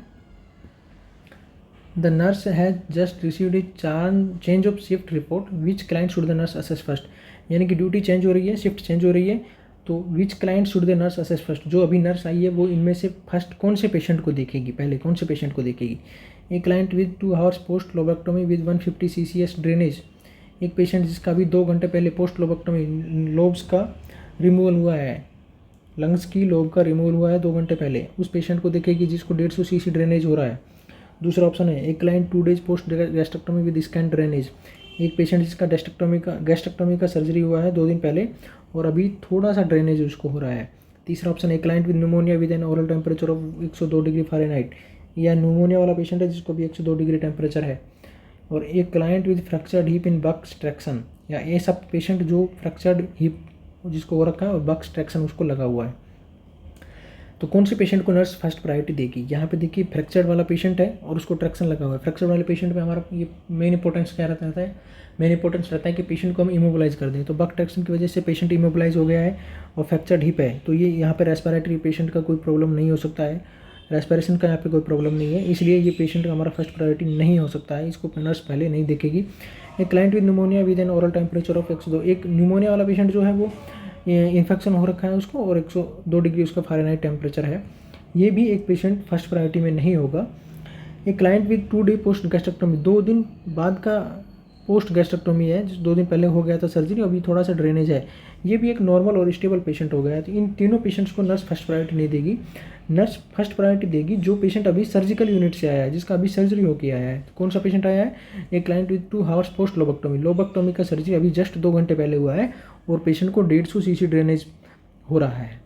the nurse has just received A change of shift report, which client should the nurse assess first, यानी कि ड्यूटी चेंज हो रही है, शिफ्ट चेंज हो रही है, तो which client should the nurse assess first, जो अभी नर्स आई है वो इनमें से फर्स्ट कौन से पेशेंट को देखेगी, पहले कौन से पेशेंट को देखेगी। एक client with 2 hours post lobectomy with 150 CCS drainage, एक पेशेंट जिसका अभी 2 घंटे पहले पोस्ट लोबेक्टोमी, लोब्स का रिमूवल हुआ है, लंग्स की लोब का रिमूवल हुआ है 2 घंटे पहले, उस पेशेंट को देखेगी जिसको 150 CC ड्रेनेज हो रहा है। दूसरा ऑप्शन है, एक client 2 days post gastrectomy with scan drainage, एक पेशेंट जिसका गैस्ट्रेक्टोमी का सर्जरी हुआ है 2 दिन पहले और अभी थोड़ा सा ड्रेनेज उसको हो रहा है। तीसरा ऑप्शन है, client with pneumonia with N oral temperature of 102 degree Fahrenheit, या न्यूमोनिया वाला पेशेंट है जिसको भी 102 डिग्री टेम्परेचर है। और एक क्लाइंट विद फ्रैक्चर्ड हिप इन बक स्ट्रैक्शन, या ये सब पेशेंट जो फ्रैक्चर्ड हिप जिसको हो रखा है और बक स्ट्रैक्शन उसको लगा हुआ है। तो कौन से पेशेंट को नर्स फर्स्ट प्रायोरिटी देगी? यहाँ पे देखिए फ्रैक्चर्ड वाला पेशेंट है और उसको ट्रैक्शन लगा हुआ है। फ्रैक्चर वाले पेशेंट पे हमारा ये मेन इंपॉर्टेंस क्या रहता है? मेन इंपॉर्टेंस रहता है कि पेशेंट को हम इमोबिलाइज कर दें। तो बक ट्रैक्शन की वजह से पेशेंट इमोबिलाइज हो गया है और फ्रैक्चर्ड हिप है, तो ये यहाँ पे रेस्पिरेटरी पेशेंट का कोई प्रॉब्लम नहीं हो सकता है, रेस्पिरेशन का यहाँ पे कोई प्रॉब्लम नहीं है, इसलिए ये पेशेंट हमारा फर्स्ट प्रायोरिटी नहीं हो सकता है, इसको नर्स पहले नहीं देखेगी। एक client with pneumonia with N oral temperature of 102, एक न्यूमोनिया वाला पेशेंट जो है वो इन्फेक्शन हो रखा है उसको और 102 डिग्री उसका फ़ारेनहाइट टेम्परेचर है, ये भी एक पेशेंट फर्स्ट प्रायोरिटी में नहीं होगा। एक client with 2 day post gastrectomy, 2 दिन बाद का पोस्ट गैस्ट्रेक्टोमी है, 2 दिन पहले हो गया था सर्जरी, अभी थोड़ा सा ड्रेनेज है, ये भी एक नॉर्मल और स्टेबल पेशेंट हो गया है। तो इन तीनों पेशेंट्स को नर्स फर्स्ट प्रायोरिटी नहीं देगी। नर्स फर्स्ट प्रायोरिटी देगी जो पेशेंट अभी सर्जिकल यूनिट से आया है, जिसका अभी सर्जरी होकर आया है। कौन सा पेशेंट आया है? एक client with 2 hours post lobectomy, lobectomy का सर्जरी अभी जस्ट 2 घंटे पहले हुआ है और पेशेंट को 150 cc ड्रेनेज हो रहा है।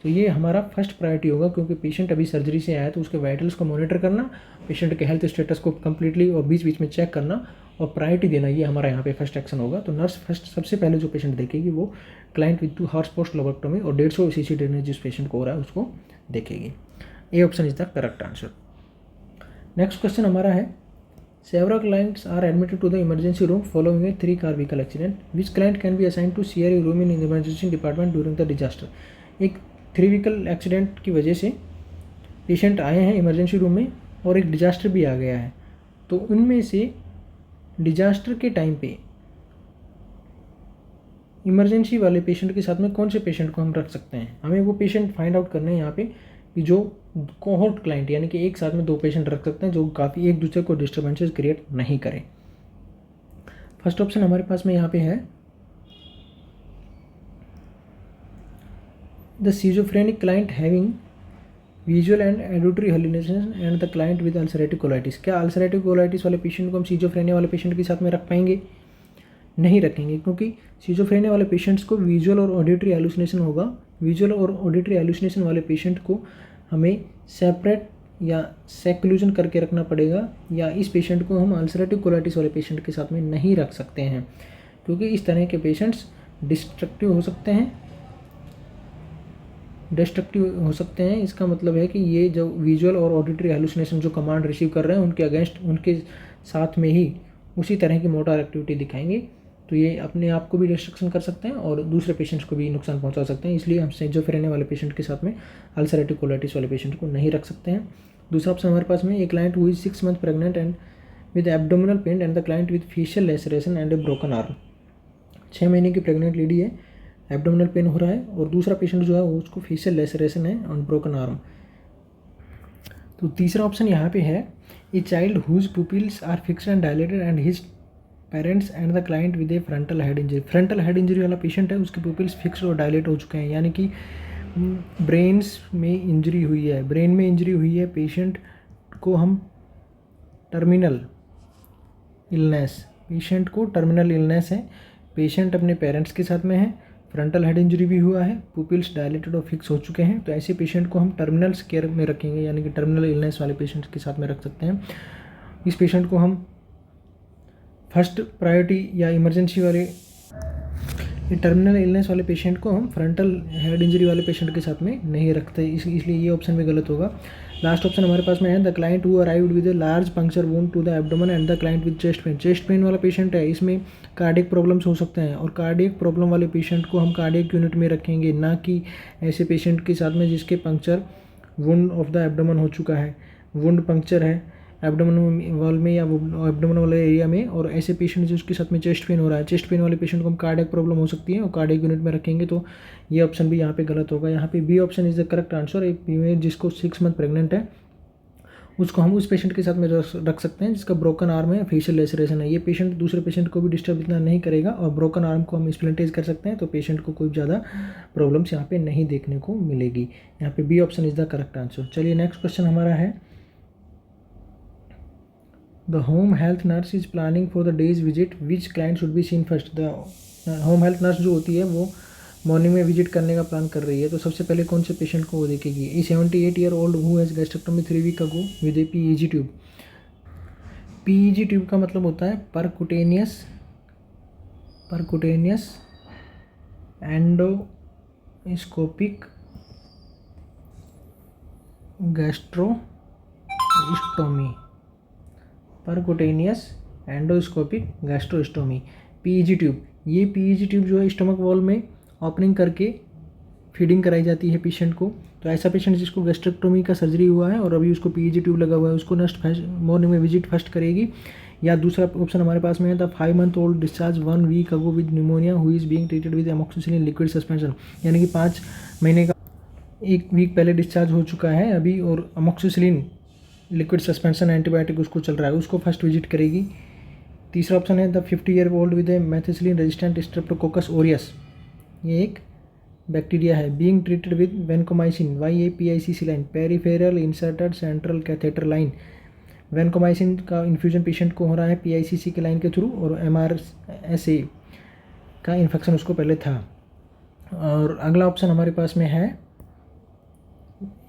तो ये हमारा फर्स्ट प्रायोरिटी होगा, क्योंकि पेशेंट अभी सर्जरी से आया है तो उसके वाइटल्स को मॉनिटर करना, पेशेंट के हेल्थ स्टेटस को कम्प्लीटली और बीच बीच में चेक करना और प्रायोरिटी देना, ये हमारा यहाँ पे फर्स्ट एक्शन होगा। तो नर्स फर्स्ट सबसे पहले जो पेशेंट देखेगी वो client with 2 hours post lobectomy और 150 cc ड्रेनेज जिस पेशेंट को हो रहा है उसको देखेगी। ए option is the correct answer. Next question हमारा है, several clients are admitted to the emergency room following a 3-car vehicle accident. Which client can be assigned to share a room in the emergency department during the disaster? एक 3 vehicle accident की वजह से patient आए हैं emergency room में और एक disaster भी आ गया है, तो उनमें से डिजास्टर के टाइम पे इमरजेंसी वाले पेशेंट के साथ में कौन से पेशेंट को हम रख सकते हैं? हमें वो पेशेंट फाइंड आउट करने हैं यहाँ पे कि जो कोहोर्ट क्लाइंट, यानी कि एक साथ में 2 पेशेंट रख सकते हैं जो काफ़ी एक दूसरे को डिस्टर्बेंसेस क्रिएट नहीं करें। फर्स्ट ऑप्शन हमारे पास में यहाँ पे है the schizophrenic client having visual and auditory hallucination and the client with ulcerative colitis. क्या अल्सरेटिव कोलाइटिस वाले पेशेंट को हम सीजोफ्रेनिया वाले पेशेंट के साथ में रख पाएंगे? नहीं रखेंगे, क्योंकि सीजोफ्रेनिया वाले पेशेंट्स को विजुअल और ऑडिटरी हेलुसिनेशन होगा। विजुअल और ऑडिटरी हेलुसिनेशन वाले पेशेंट को हमें सेपरेट या सेक्लूजन करके रखना पड़ेगा, या इस पेशेंट को हम अल्सरेटिव कोलाइटिस वाले पेशेंट के साथ में नहीं रख सकते हैं, क्योंकि इस तरह के पेशेंट्स डिस्ट्रक्टिव हो सकते हैं। इसका मतलब है कि ये जो विजुअल और ऑडिटरी हेलुसिनेशन जो कमांड रिसीव कर रहे हैं उनके अगेंस्ट, उनके साथ में ही उसी तरह की मोटर एक्टिविटी दिखाएंगे, तो ये अपने आप को भी डिस्ट्रक्शन कर सकते हैं और दूसरे पेशेंट्स को भी नुकसान पहुंचा सकते हैं। इसलिए हम सीजोफ्रेनिया वाले पेशेंट के साथ में अल्सरेटिव कोलाइटिस वाले पेशेंट को नहीं रख सकते हैं। दूसरा ऑप्शन हमारे पास में, a client who is 6 months pregnant and with abdominal pain and the client with facial laceration and A broken arm. 6 महीने की प्रेग्नेंट लेडी है, एब्डोमिनल पेन हो रहा है और दूसरा पेशेंट जो है उसको फेशियल लेसरेशन है और ब्रोकन आर्म। तो तीसरा ऑप्शन यहाँ पे है, a child whose pupils are fixed and dilated and his parents and the client with a frontal head injury. Frontal head injury वाला पेशेंट है, उसके पुपिल्स फिक्स्ड और डायलेट हो चुके हैं, यानी कि ब्रेन्स में इंजरी हुई है, ब्रेन में इंजरी हुई है। पेशेंट को हम टर्मिनल इलनेस है, पेशेंट अपने पेरेंट्स के साथ में है, फ्रंटल हेड इंजरी भी हुआ है, पुपिल्स डायलेटेड और फिक्स हो चुके हैं, तो ऐसे पेशेंट को हम टर्मिनल केयर में रखेंगे, यानी कि टर्मिनल इलनेस वाले पेशेंट के साथ में रख सकते हैं। इस पेशेंट को हम फर्स्ट प्रायोरिटी या इमरजेंसी वाले टर्मिनल इलनेस वाले पेशेंट को हम फ्रंटल हेड इंजरी वाले पेशेंट के साथ में नहीं रखते, इसलिए ये ऑप्शन भी गलत होगा। लास्ट ऑप्शन हमारे पास में है, the client who arrived with a large puncture wound to the abdomen and the client with chest pain वाला पेशेंट है, इसमें कार्डियक प्रॉब्लम्स हो सकते हैं और कार्डियक प्रॉब्लम वाले पेशेंट को हम कार्डियक यूनिट में रखेंगे, ना कि ऐसे पेशेंट के साथ में जिसके puncture wound of the abdomen हो चुका है, वुंड पंक्चर है एब्डोमेन वॉल में या एब्डोमेन वाले एरिया में, और ऐसे पेशेंट जिसके साथ में चेस्ट पेन हो रहा है, चेस्ट पेन वाले पेशेंट को हम कार्डियक प्रॉब्लम हो सकती है और कार्डियक यूनिट में रखेंगे, तो ये ऑप्शन भी यहाँ पे गलत होगा। यहाँ पे B option is the correct answer. एक फीमेल जिसको 6 month प्रेग्नेंट है उसको हम उस पेशेंट के साथ में रख सकते हैं जिसका ब्रोकन आर्म है, फेशियल लेसरेशन है। ये पेशेंट दूसरे पेशेंट को भी डिस्टर्ब इतना नहीं करेगा और ब्रोकन आर्म को हम स्प्लिंटेज कर सकते हैं, तो पेशेंट को कोई ज़्यादा प्रॉब्लम्स यहाँ पे नहीं देखने को मिलेगी। यहाँ पे B option is the correct answer. चलिए नेक्स्ट क्वेश्चन हमारा है, the home health nurse is planning for the day's visit which client should be seen first. The home health nurse जो होती है वो मॉर्निंग में विजिट करने का प्लान कर रही है, तो सबसे पहले कौन से पेशेंट को वो देखेगी? A 78-year-old who has gastrectomy 3 weeks ago with a PEG tube. PEG tube का मतलब होता है percutaneous endoscopic gastrostomy, percutaneous endoscopic gastrostomy. PEG tube, ये पीईजी ट्यूब जो है स्टमक वॉल में ओपनिंग करके फीडिंग कराई जाती है पेशेंट को। तो ऐसा पेशेंट जिसको गैस्ट्रेक्टोमी का सर्जरी हुआ है और अभी उसको पीईजी ट्यूब लगा हुआ है, उसको नेक्स्ट मॉर्निंग में विजिट फर्स्ट करेगी। या दूसरा ऑप्शन हमारे पास में है the 5 month old discharge 1 week ago with pneumonia who is being treated with amoxicillin liquid suspension, यानी कि 5 महीने का 1 वीक पहले डिस्चार्ज हो चुका है अभी और एमोक्सिसिलिन लिक्विड सस्पेंशन एंटीबायोटिक उसको चल रहा है, उसको फर्स्ट विजिट करेगी। तीसरा ऑप्शन है the 50 year old with A methicillin resistant Streptococcus Orius, ये एक बैक्टीरिया है, being treated with vancomycin YAPICC line peripheral inserted central catheter line. Vancomycin का इन्फ्यूजन पेशेंट को हो रहा है PICC के लाइन के थ्रू और MRSA का इन्फेक्शन उसको पहले था। और अगला ऑप्शन हमारे पास में है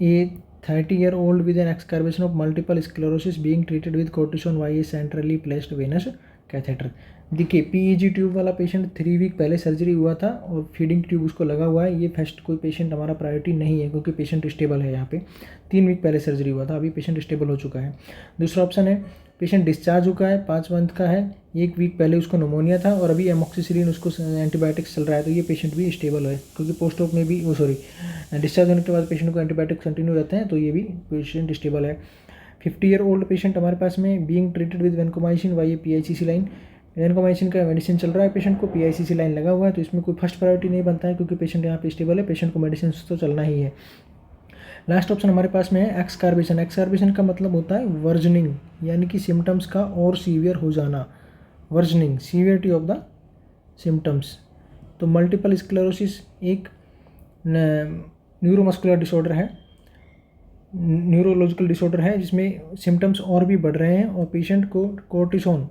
a 30 year old with an exacerbation of multiple sclerosis being treated with cortisone YA centrally placed venous catheter. देखिए पीईजी ट्यूब वाला पेशेंट 3 वीक पहले सर्जरी हुआ था और फीडिंग ट्यूब उसको लगा हुआ है। ये फर्स्ट कोई पेशेंट हमारा प्रायोरिटी नहीं है क्योंकि पेशेंट स्टेबल है। यहाँ पे 3 वीक पहले सर्जरी हुआ था, अभी पेशेंट स्टेबल हो चुका है। दूसरा ऑप्शन है पेशेंट डिस्चार्ज हो चुका है, 5 मंथ का है, 1 वीक पहले उसको निमोनिया था और अभी एमोक्सिसिलिन उसको एंटीबायोटिक्स चल रहा है, तो ये पेशेंट भी स्टेबल है क्योंकि पोस्ट ऑप में भी डिस्चार्ज होने के बाद पेशेंट को एंटीबायोटिक्स कंटिन्यू रहते हैं, तो ये भी पेशेंट स्टेबल है। 50 year ओल्ड पेशेंट हमारे पास में being treated with vancomycin YAPICC line, vancomycin का मेडिसिन चल रहा है, पेशेंट को PICC लाइन लगा हुआ है, तो इसमें कोई फर्स्ट प्रायोरिटी नहीं बनता है क्योंकि पेशेंट यहाँ पे स्टेबल है, पेशेंट को मेडिसिन तो चलना ही है। लास्ट ऑप्शन हमारे पास में है एक्सकार्बेशन। एक्सकार्बेशन का मतलब होता है वर्जनिंग, यानी कि सिम्टम्स का और सीवियर हो जाना, versioning severity of the symptoms. तो मल्टीपल स्क्लेरोसिस एक न्यूरोमस्कुलर डिसऑर्डर है, न्यूरोलॉजिकल डिसऑर्डर है जिसमें सिम्टम्स और भी बढ़ रहे हैं और पेशेंट को कोर्टिसोन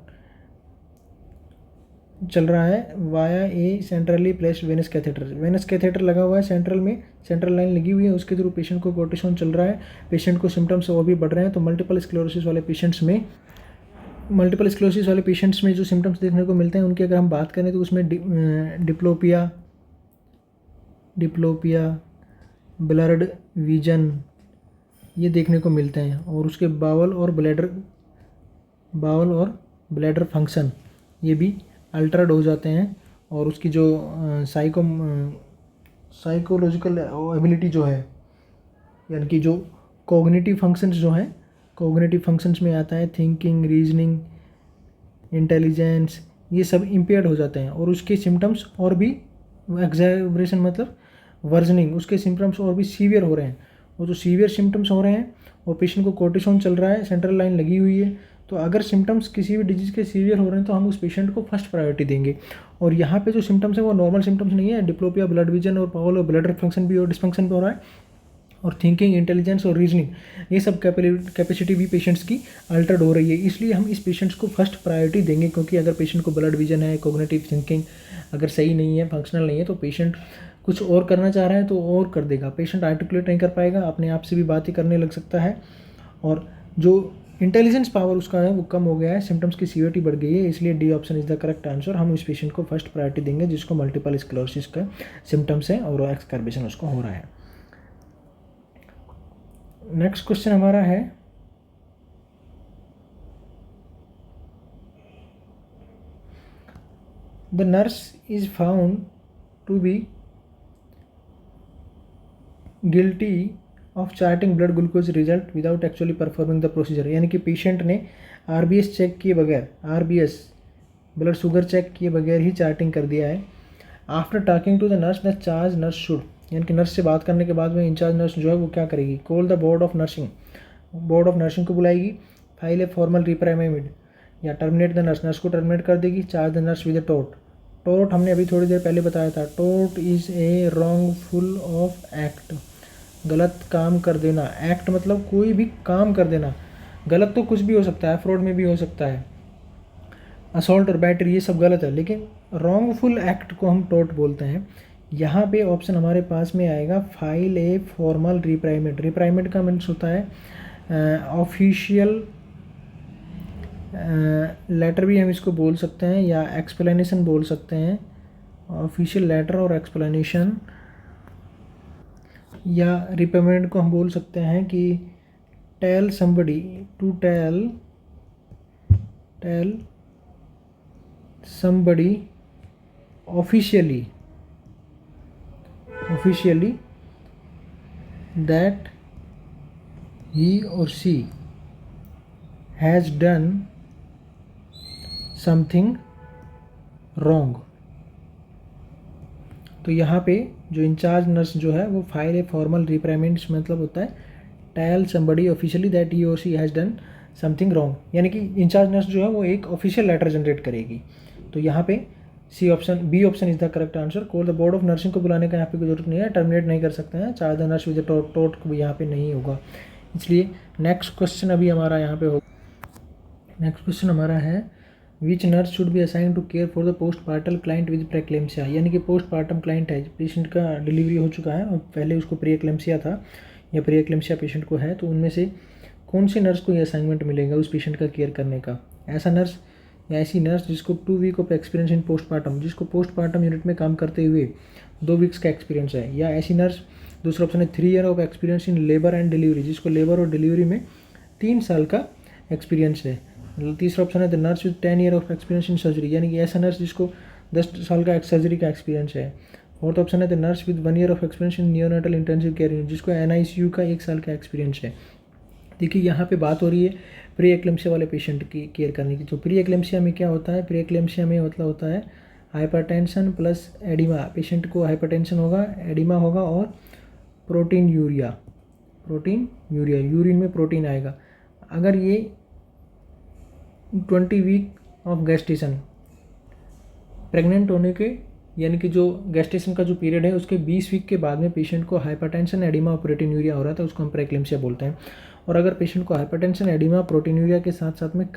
चल रहा है via a centrally placed venous catheter. Venous catheter लगा हुआ है सेंट्रल में, सेंट्रल लाइन लगी हुई है, उसके थ्रू पेशेंट को कोर्टिसोन चल रहा है, पेशेंट को सिम्टम्स और भी बढ़ रहे हैं। तो मल्टीपल स्क्लेरोसिस वाले पेशेंट्स में जो सिम्टम्स देखने को मिलते हैं उनकी अगर हम बात करें तो उसमें डिप्लोपिया, ब्लर्ड विजन ये देखने को मिलते हैं और उसके बावल और ब्लैडर फंक्शन ये भी अल्टर्ड हो जाते हैं और उसकी जो साइकोलॉजिकल एबिलिटी जो है, यानी कि जो कॉग्निटिव फंक्शंस जो हैं, कॉग्निटिव फंक्शंस में आता है थिंकिंग, रीजनिंग, इंटेलिजेंस, ये सब इम्पेयर्ड हो जाते हैं और उसके सिम्टम्स और भी एग्जैजरेशन मतलब वर्जनिंग, उसके सिम्टम्स और भी सीवियर हो रहे हैं। और जो सीवियर सिम्टम्स हो रहे हैं और पेशेंट को कोर्टिसोन चल रहा है, सेंट्रल लाइन लगी हुई है, तो अगर सिम्टम्स किसी भी डिजीज़ के सीवियर हो रहे हैं तो हम उस पेशेंट को फर्स्ट प्रायोरिटी देंगे। और यहाँ पे जो सिम्टम्स है वो नॉर्मल सिम्टम्स नहीं है, डिप्लोपिया, ब्लड विजन और पावल और ब्लडर फंक्शन भी और डिस्फंक्शन भी हो रहा है और थिंकिंग, इंटेलिजेंस और रीजनिंग ये सब कैपेसिटी भी पेशेंट्स की अल्टर्ड हो रही है। इसलिए हम इस पेशेंट्स को फर्स्ट प्रायोरिटी देंगे क्योंकि अगर पेशेंट को ब्लड विजन है, कॉग्निटिव थिंकिंग अगर सही नहीं है, फंक्शनल नहीं है, तो पेशेंट कुछ और करना चाह रहा है तो और कर देगा। पेशेंट आर्टिकुलेट नहीं कर पाएगा, अपने आप से भी बातें करने लग सकता है और जो इंटेलिजेंस पावर उसका है वो कम हो गया है, सिम्टम्स की सीवियरिटी बढ़ गई है। इसलिए D option is the correct answer. हम इस पेशेंट को फर्स्ट प्रायोरिटी देंगे जिसको मल्टीपल स्क्लेरोसिस का सिम्टम्स है और एक्सकार्बेशन उसको हो रहा है। नेक्स्ट क्वेश्चन हमारा है the nurse is found to be guilty of charting blood glucose result without actually performing the procedure, यानी कि पेशेंट ने RBS चेक किए बगैर, RBS ब्लड शुगर चेक किए बगैर ही चार्टिंग कर दिया है। After talking to the nurse the charge nurse should, यानी कि नर्स से बात करने के बाद में इंचार्ज नर्स जो है वो क्या करेगी, call the board of nursing को बुलाएगी, फाइल ए फॉर्मल रिप्राइमेंड या टर्मिनेट द नर्स को टर्मिनेट कर देगी, charge the nurse with tort हमने अभी थोड़ी देर पहले बताया था, tort is a wrongful of act, गलत काम कर देना। एक्ट मतलब कोई भी काम कर देना, गलत तो कुछ भी हो सकता है, फ्रॉड में भी हो सकता है, असॉल्ट और बैटरी ये सब गलत है, लेकिन रॉन्गफुल एक्ट को हम टोर्ट बोलते हैं। यहाँ पे ऑप्शन हमारे पास में आएगा फाइल ए फॉर्मल रिप्राइमेंट। रिप्राइमेंट का मीन्स होता है ऑफिशियल लेटर भी हम इसको बोल सकते हैं या एक्सप्लेनेशन बोल सकते हैं, ऑफिशियल लेटर और एक्सप्लेनेशन, या रिप्राइमेंट को हम बोल सकते हैं कि tell somebody, to tell somebody officially that he or she has done something wrong। तो यहाँ पे जो इंचार्ज नर्स जो है वो फाइल ए फॉर्मल रिप्राइमेंट्स मतलब होता है tell somebody officially that he or she has done something wrong, यानी कि इंचार्ज नर्स जो है वो एक ऑफिशियल लेटर जनरेट करेगी। तो यहाँ पे B option is the correct answer. Call the board of nursing को बुलाने का यहाँ पे कोई जरूरत नहीं है, टर्मिनेट नहीं कर सकते हैं। चार्ज द नर्स विद टोट को यहाँ पे नहीं होगा, इसलिए नेक्स्ट क्वेश्चन अभी हमारा यहाँ पे होगा। नेक्स्ट क्वेश्चन हमारा है which nurse should be assign to care for the postpartal client with preeclampsia, यानी कि पोस्ट पार्टम क्लाइंट है, पेशेंट का डिलीवरी हो चुका है और पहले उसको प्री एक्लेम्सिया था या प्री एक्लेम्सिया पेशेंट को है, तो उनमें से कौन सी नर्स को ये असाइनमेंट मिलेगा उस पेशेंट का केयर करने का। ऐसा नर्स या ऐसी नर्स जिसको 2 week of experience in postmortem, जिसको पोस्टमार्टम यूनिट में काम करते हुए 2 वीक्स का एक्सपीरियंस है, या ऐसी नर्स, दूसरा ऑप्शन है 3 year of experience in labour and delivery, जिसको लेबर और डिलीवरी में 3 साल का एक्सपीरियंस है। तीसरा ऑप्शन है the nurse with 10 year of experience in surgery, यानी कि ऐसा नर्स जिसको 10 साल का सर्जरी का एक्सपीरियंस है। फोर्थ ऑप्शन है the nurse with 1 year of experience in neonatal intensive care unit, जिसको NICU का 1 साल का एक्सपीरियंस है। देखिए यहाँ पे बात हो रही है प्री एक्लेम्सिया वाले पेशेंट की केयर करने की। तो प्री एक्लेम्सिया में क्या होता है, प्री एक्लेम्सिया में मतलब होता है हाइपरटेंशन प्लस एडिमा, पेशेंट को हाइपरटेंशन होगा, एडिमा होगा और प्रोटीन यूरिया, यूरिन में प्रोटीन आएगा। अगर ये 20 वीक ऑफ गेस्टेशन, प्रेग्नेंट होने के यानी कि जो गेस्टेशन का जो पीरियड है उसके 20 वीक के बाद में पेशेंट को हाइपरटेंशन, एडिमा और प्रोटीन यूरिया हो रहा था, उसको हम प्रेक्लेम्सिया बोलते हैं। और अगर पेशेंट को हाइपरटेंशन, एडिमा, प्रोटीन यूरिया के साथ साथ में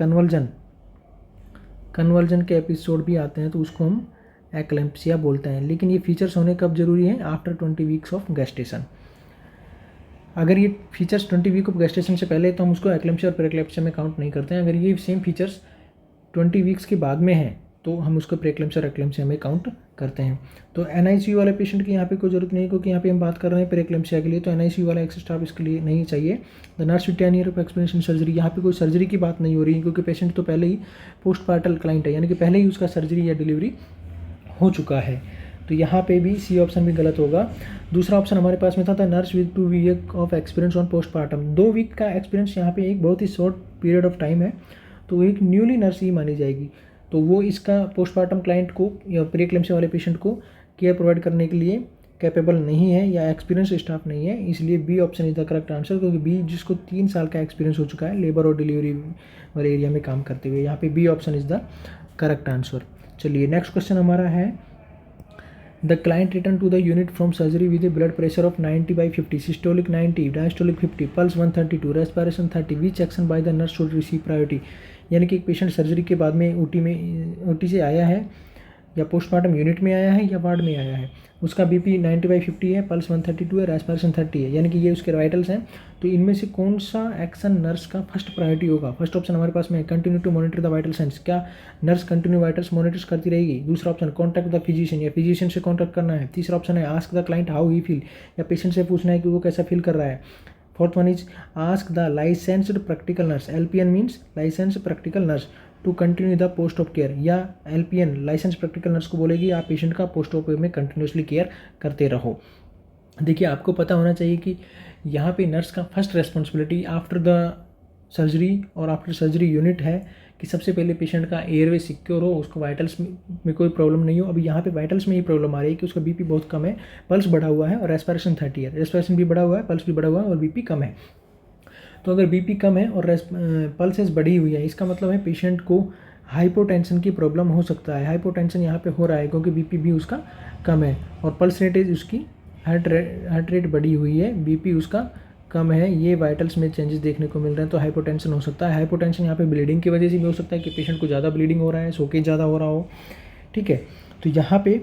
कन्वर्जन के एपिसोड भी आते हैं तो उसको हम एक्लेम्सिया बोलते हैं। लेकिन ये फीचर्स होने कब जरूरी है, आफ्टर 20 वीक्स ऑफ गेस्टेशन। अगर ये फीचर्स 20 वीक ऑफ गेस्टेशन से पहले तो हम उसको एक्लेम्सिया और प्रेक्लेम्सिया में काउंट नहीं करते हैं। अगर ये सेम फीचर्स 20 वीक्स के बाद में हैं तो हम उसको प्रेक्लेम्सिया और एक्लेम्सिया में काउंट करते हैं। तो NICU वाले पेशेंट की यहाँ पे कोई जरूरत नहीं है, क्योंकि यहाँ पे हम बात कर रहे हैं प्रेक्लेम्सिया के लिए, तो NICU वाला एक्स स्टाफ इसके लिए नहीं चाहिए। The nurse with 10 year of experience in surgery, यहाँ पे कोई सर्जरी की बात नहीं हो रही है, क्योंकि पेशेंट तो पहले ही पोस्ट पार्टल क्लाइंट है, यानी कि पहले ही उसका सर्जरी या डिलीवरी हो चुका है। तो यहाँ पे भी सी ऑप्शन भी गलत होगा। दूसरा ऑप्शन हमारे पास में था nurse with 2 week of experience on postmortem, 2 week का एक्सपीरियंस यहाँ पे एक बहुत ही शॉर्ट पीरियड ऑफ टाइम है, तो एक न्यूली नर्स ही मानी जाएगी। तो वो इसका पोस्टमार्टम क्लाइंट को या प्री एक्लेम्सिया वाले पेशेंट को केयर प्रोवाइड करने के लिए कैपेबल नहीं है या एक्सपीरियंस स्टाफ नहीं है, इसलिए B option is the correct answer. क्योंकि बी जिसको 3 साल का एक्सपीरियंस हो चुका है लेबर और डिलीवरी वाले एरिया में काम करते हुए, यहाँ पे B option is the correct answer. चलिए नेक्स्ट क्वेश्चन हमारा है the client return to the unit from surgery with a blood pressure of 90/50, systolic 90, diastolic 50, pulse 132, respiration 30, which action by the nurse should receive priority, यानी कि एक patient surgery के बाद में OT से आया है या पोस्टमार्टम यूनिट में आया है या वार्ड में आया है, उसका BP 90/50 है, पल्स 132 है, रेस्पिरेशन 30 है, यानी कि ये उसके वाइटल्स हैं। तो इनमें से कौन सा एक्शन नर्स का फर्स्ट प्रायोरिटी होगा। फर्स्ट ऑप्शन हमारे पास में continue to monitor the vital signs, क्या नर्स कंटिन्यू वाइटल्स मॉनिटर्स करती रहेगी। दूसरा ऑप्शन कॉन्टैक्ट द फिजिशियन, या फिजिशियन से कॉन्टैक्ट करना है। तीसरा ऑप्शन है ask the client how he feel, या पेशेंट से पूछना है कि वो कैसा फील कर रहा है। Fourth one is ask the licensed practical nurse, LPN means license practical nurse, to continue the post of care, या LPN लाइसेंस प्रैक्टिकल नर्स को बोलेगी आप पेशेंट का पोस्ट ऑफ में कंटिन्यूसली केयर करते रहो। देखिए आपको पता होना चाहिए कि यहाँ पे नर्स का first responsibility after the surgery और आफ्टर सर्जरी यूनिट है कि सबसे पहले पेशेंट का एयरवे सिक्योर हो, उसको वाइटल्स में कोई प्रॉब्लम नहीं हो। अभी यहाँ पे वाइटल्स में ही प्रॉब्लम आ रही है कि उसका BP बहुत कम है, पल्स बढ़ा हुआ है और रेस्पिरेशन 30 है, रेस्पिरेशन भी बढ़ा हुआ है, पल्स भी बढ़ा हुआ है और BP कम है। तो अगर BP कम है और पल्सेस बढ़ी हुई है, इसका मतलब है पेशेंट को हाइपोटेंशन की प्रॉब्लम हो सकता है। हाइपोटेंशन यहाँ पे हो रहा है क्योंकि BP भी उसका कम है और पल्स रेट उसकी हार्ट रेट बढ़ी हुई है, BP उसका कम है, ये वाइटल्स में चेंजेस देखने को मिल रहे हैं, तो हाइपोटेंशन हो सकता है। हाइपोटेंशन यहाँ पे ब्लीडिंग की वजह से भी हो सकता है कि पेशेंट को ज़्यादा ब्लीडिंग हो रहा है, शोकेज ज़्यादा हो रहा हो, ठीक है। तो यहाँ पे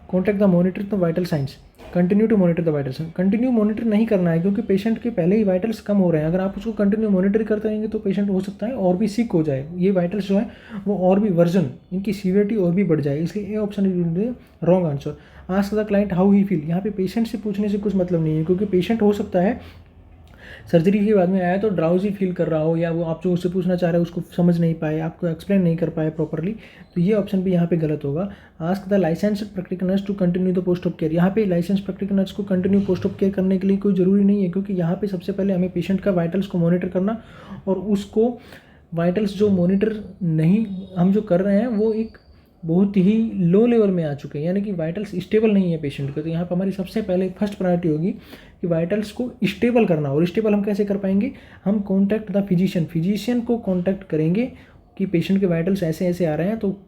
contact the monitor the vital signs, continue to monitor the vitals, continue monitor नहीं करना है क्योंकि पेशेंट के पहले ही वाइटल्स कम हो रहे हैं। अगर आप उसको कंटिन्यू मॉनिटर करते रहेंगे तो पेशेंट हो सकता है और भी सिक हो जाए, ये वाइटल्स जो है वो और भी वर्जन इनकी सीवियरिटी और भी बढ़ जाए, इसलिए ए option is wrong answer. Ask the client how he feel, यहाँ पे पेशेंट से पूछने से कुछ मतलब नहीं है क्योंकि पेशेंट हो सकता है सर्जरी के बाद में आया तो ड्राउजी फील कर रहा हो, या वो आप जो उससे पूछना चाह रहे हो उसको समझ नहीं पाए, आपको एक्सप्लेन नहीं कर पाए प्रॉपरली, तो ये ऑप्शन भी यहाँ पे गलत होगा। Ask the licensed practical nurse to continue the post of care. यहाँ पे लाइसेंस प्रैक्टिकल नर्स को कंटिन्यू पोस्ट ऑफ केयर करने के लिए कोई ज़रूरी नहीं है, क्योंकि यहाँ पे सबसे पहले हमें पेशेंट का वाइटल्स को मॉनिटर करना, और उसको वाइटल्स जो मॉनिटर नहीं हम जो कर रहे हैं वो एक बहुत ही लो लेवल में आ चुके हैं, यानी कि वाइटल्स स्टेबल नहीं है पेशेंट के। तो यहाँ पर हमारी सबसे पहले फर्स्ट प्रायोरिटी होगी कि वाइटल्स को स्टेबल करना। और स्टेबल हम कैसे कर पाएंगे? हम कॉन्टैक्ट द फिजिशियन को कॉन्टैक्ट करेंगे कि पेशेंट के वाइटल्स ऐसे ऐसे आ रहे हैं, तो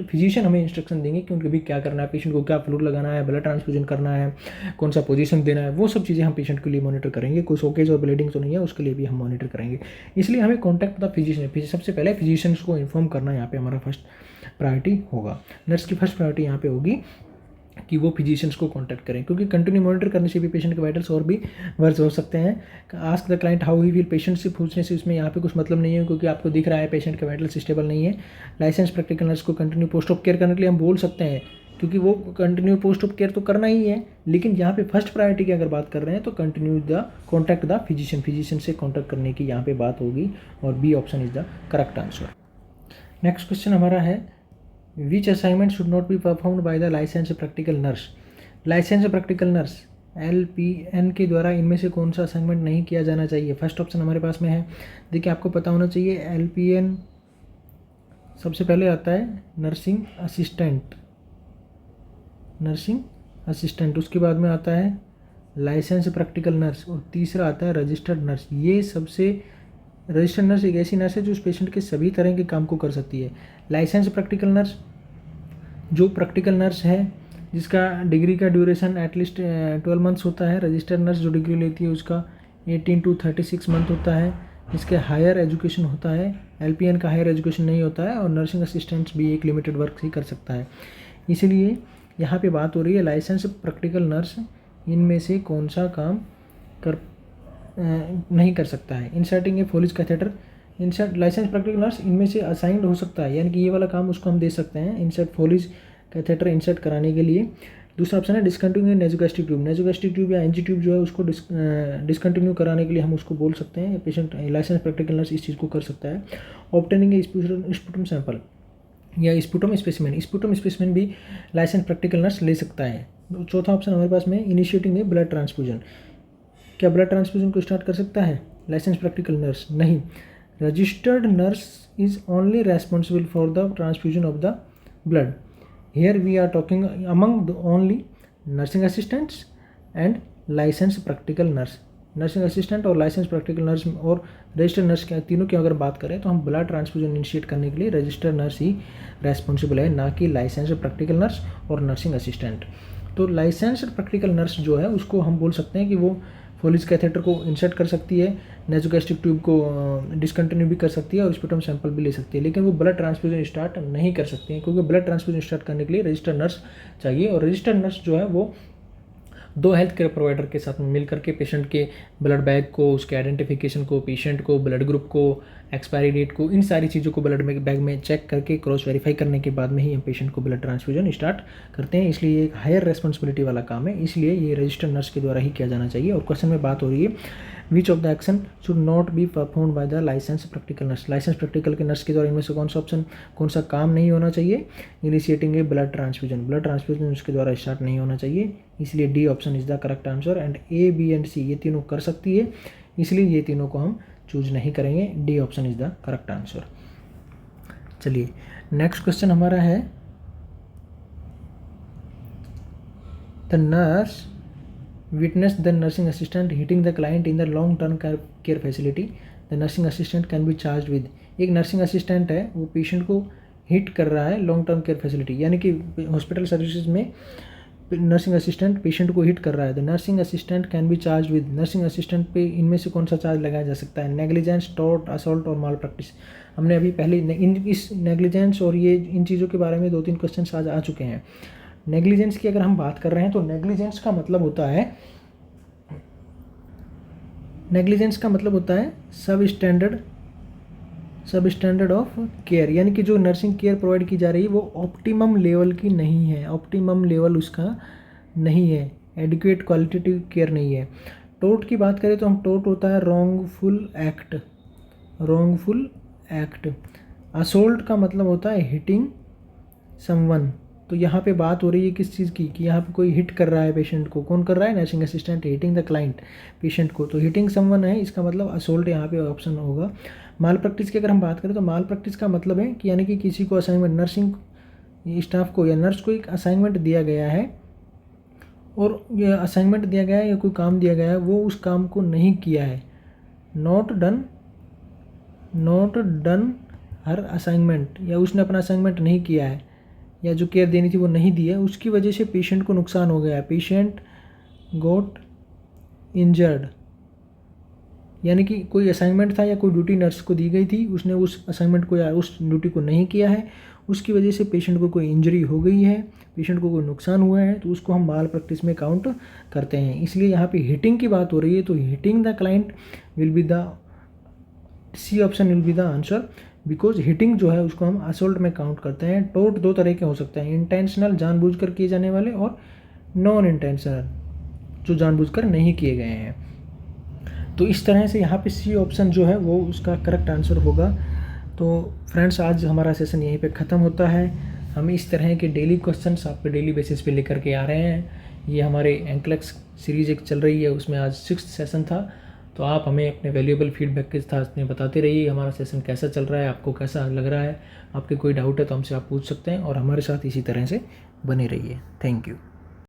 फिजिशियन हमें इंस्ट्रक्शन देंगे कि उनके भी क्या करना है, पेशेंट को क्या फ्लूइड लगाना है, ब्लड ट्रांसफ्यूजन करना है, कौन सा पोजीशन देना है, वो सब चीज़ें हम पेशेंट के लिए मॉनिटर करेंगे। कोई शोकेज और ब्लीडिंग तो नहीं है, उसके लिए भी हम मॉनिटर करेंगे। इसलिए हमें कॉन्टैक्ट द फिजिशियन, सबसे पहले फिजिशियंस को इन्फॉर्म करना यहाँ पे हमारा फर्स्ट प्रायोरिटी होगा। नर्स की फर्स्ट प्रायोरिटी यहाँ पे होगी कि वो फिजिशियंस को कांटेक्ट करें, क्योंकि कंटिन्यू मॉनिटर करने से भी पेशेंट के वाइटल्स और भी वर्स हो सकते हैं। Ask the client how he feel, patient से पूछने से इसमें यहाँ पे कुछ मतलब नहीं है, क्योंकि आपको दिख रहा है पेशेंट के वाइटल्स स्टेबल नहीं है। लाइसेंस प्रैक्टिकल नर्स को कंटिन्यू पोस्ट ऑफ केयर करने के लिए हम बोल सकते हैं, क्योंकि वो कंटिन्यू पोस्ट ऑफ केयर तो करना ही है, लेकिन यहाँ पे फर्स्ट प्रायोरिटी की अगर बात कर रहे हैं तो continue the contact the physician से कॉन्टैक्ट करने की यहाँ पे बात होगी, और B option is the correct answer. Next question हमारा है which assignment should not be performed by the license practical nurse. License practical nurse LPN के द्वारा इनमें से कौन सा असाइनमेंट नहीं किया जाना चाहिए? फर्स्ट ऑप्शन हमारे पास में है, देखिए आपको पता होना चाहिए LPN सबसे पहले आता है नर्सिंग असिस्टेंट, उसके बाद में आता है लाइसेंस प्रैक्टिकल नर्स, और तीसरा आता है रजिस्टर्ड नर्स। ये सबसे रजिस्टर्ड नर्स एक ऐसी नर्स है जो उस पेशेंट के सभी तरह के काम को कर सकती है। लाइसेंस प्रैक्टिकल नर्स जो प्रैक्टिकल नर्स है जिसका डिग्री का ड्यूरेशन एटलीस्ट 12 मंथ्स होता है। रजिस्टर्ड नर्स जो डिग्री लेती है उसका 18 to 36 मंथ होता है। इसके हायर एजुकेशन होता है, LPN का हायर एजुकेशन नहीं होता है, और नर्सिंग असिस्टेंट्स भी एक लिमिटेड वर्क ही कर सकता है। इसलिए यहाँ पे बात हो रही है लाइसेंस प्रैक्टिकल नर्स इनमें से कौन सा काम नहीं कर सकता है। इंसर्टिंग ए फोलिज कैथेटर, लाइसेंस प्रैक्टिकल नर्स इनमें से असाइंड हो सकता है, यानी कि ये वाला काम उसको हम दे सकते हैं, इंसर्ट फोलिज कैथेटर इंसर्ट कराने के लिए। दूसरा ऑप्शन है डिसकंटिन्यू नेजोगैस्ट्रिक ट्यूब या एनजी ट्यूब जो है उसको डिसकंटिन्यू कराने के लिए हम उसको बोल सकते हैं। पेशेंट लाइसेंस प्रैक्टिकल नर्स इस चीज़ को कर सकता है। ऑब्टेनिंग ए स्पुटम सैंपल या स्पुटम स्पेसिमेन भी लाइसेंस प्रैक्टिकल नर्स ले सकता है। चौथा ऑप्शन हमारे पास में इनिशिएटिंग ए ब्लड ट्रांसफ्यूजन, क्या ब्लड ट्रांसफ्यूजन को स्टार्ट कर सकता है लाइसेंस प्रैक्टिकल नर्स? नहीं। Registered nurse is only responsible for the transfusion of the blood. Here we are talking among the only nursing assistants and licensed practical nurse. Nursing assistant और licence practical nurse और registered nurse के तीनों की अगर बात करें तो हम ब्लड ट्रांसफ्यूजन इनिशिएट करने के लिए रजिस्टर्ड नर्स ही रेस्पॉन्सिबल है, ना कि लाइसेंस प्रैक्टिकल नर्स और नर्सिंग असिस्टेंट। तो लाइसेंस प्रैक्टिकल नर्स जो है उसको हम बोल सकते हैं कि वो फोलिज कैथेटर को इंसर्ट कर सकती है, नेजोगैस्ट्रिक ट्यूब को डिसकंटिन्यू भी कर सकती है, और स्पुटम सैंपल भी ले सकती है, लेकिन वो ब्लड ट्रांसफ्यूजन स्टार्ट नहीं कर सकती है, क्योंकि ब्लड ट्रांसफ्यूजन स्टार्ट करने के लिए रजिस्टर्ड नर्स चाहिए। और रजिस्टर्ड नर्स जो है वो 2 हेल्थ केयर प्रोवाइडर के साथ मिल करके पेशेंट के ब्लड बैग को, उसके आइडेंटिफिकेशन को, पेशेंट को, ब्लड ग्रुप को, एक्सपायरी डेट को, इन सारी चीज़ों को ब्लड बैग में चेक करके क्रॉस वेरीफाई करने के बाद में ही हम पेशेंट को ब्लड ट्रांसफ्यूजन स्टार्ट करते हैं। इसलिए एक हायर रेस्पॉन्सिबिलिटी वाला काम है, इसलिए ये रजिस्टर्ड नर्स के द्वारा ही किया जाना चाहिए। और क्वेश्चन में बात हो रही है which of the action should not be performed by the license practical nurse. License practical के नर्स के द्वारा इनमें से कौन सा काम नहीं होना चाहिए? इनिशिएटिंग ए ब्लड ट्रांसफ्यूजन उसके द्वारा स्टार्ट नहीं होना चाहिए, इसलिए D option is the correct answer. And A, B and C ये तीनों कर सकती है, इसलिए ये तीनों को हम चूज नहीं करेंगे, D option is the correct answer. चलिए नेक्स्ट क्वेश्चन हमारा है the nurse witnessed the nursing assistant hitting the client in the long term care facility. The nursing assistant can be charged with, एक nursing assistant है वो patient को hit कर रहा है लॉन्ग टर्म केयर फैसिलिटी, यानी कि हॉस्पिटल सर्विसेज में नर्सिंग असिस्टेंट पेशेंट को हिट कर रहा है। The nursing assistant can be charge with, nursing assistant पे इनमें से कौन सा चार्ज लगाया जा सकता है? नेग्लिजेंस, टॉर्ट, असॉल्ट और माल प्रैक्टिस। हमने अभी पहले इस नेग्लिजेंस और ये इन चीज़ों के बारे में 2-3 क्वेश्चन आज आ चुके हैं। नेग्लिजेंस की अगर हम बात कर रहे हैं तो नेग्लिजेंस का मतलब होता है सब स्टैंडर्ड ऑफ केयर, यानी कि जो नर्सिंग केयर प्रोवाइड की जा रही है वो ऑप्टिमम लेवल की नहीं है, ऑप्टिमम लेवल उसका नहीं है, एडिक्वेट क्वालिटेटिव केयर नहीं है। टोर्ट की बात करें तो हम टोर्ट होता है wrongful act, wrongful act. Assault का मतलब होता है हिटिंग समवन। तो यहाँ पे बात हो रही है किस चीज़ की, कि यहाँ पे कोई हिट कर रहा है पेशेंट को। कौन कर रहा है? Nursing assistant hitting the client, patient को। तो हिटिंग समवन है, इसका मतलब असोल्ट यहाँ पे ऑप्शन होगा। माल प्रैक्टिस की अगर हम बात करें तो माल प्रैक्टिस का मतलब है कि यानी कि किसी को असाइनमेंट, नर्सिंग स्टाफ को या नर्स को एक असाइनमेंट दिया गया है, और ये असाइनमेंट दिया गया है या कोई काम दिया गया है, वो उस काम को नहीं किया है, नॉट डन हर असाइनमेंट, या उसने अपना असाइनमेंट नहीं किया है, या जो केयर देनी थी वो नहीं दी है, उसकी वजह से पेशेंट को नुकसान हो गया है, पेशेंट गोट इंजर्ड। यानी कि कोई असाइनमेंट था या कोई ड्यूटी नर्स को दी गई थी, उसने उस असाइनमेंट को या उस ड्यूटी को नहीं किया है, उसकी वजह से पेशेंट को कोई इंजरी हो गई है, पेशेंट को कोई नुकसान हुआ है, तो उसको हम माल प्रैक्टिस में काउंट करते हैं। इसलिए यहाँ पे हिटिंग की बात हो रही है, तो hitting the client will be the, C option will be the answer, because hitting जो है उसको हम असोल्ट में काउंट करते हैं। टोर्ट दो तरह के हो सकते हैं, इंटेंशनल जानबूझकर किए जाने वाले, और नॉन इंटेंशनल जो जानबूझकर नहीं किए गए हैं। तो इस तरह से यहाँ पे सी ऑप्शन जो है वो उसका करेक्ट आंसर होगा। तो फ्रेंड्स, आज हमारा सेशन यहीं पे ख़त्म होता है। हम इस तरह के डेली क्वेश्चंस आपके डेली बेसिस पे लेकर के आ रहे हैं। ये हमारे एंक्लेक्स सीरीज़ एक चल रही है, उसमें आज 6th सेशन था। तो आप हमें अपने वैल्यूएबल फीडबैक के साथ में बताते रहिए हमारा सेशन कैसा चल रहा है, आपको कैसा लग रहा है। आपके कोई डाउट है तो हमसे आप पूछ सकते हैं, और हमारे साथ इसी तरह से बने रहिए। Thank you.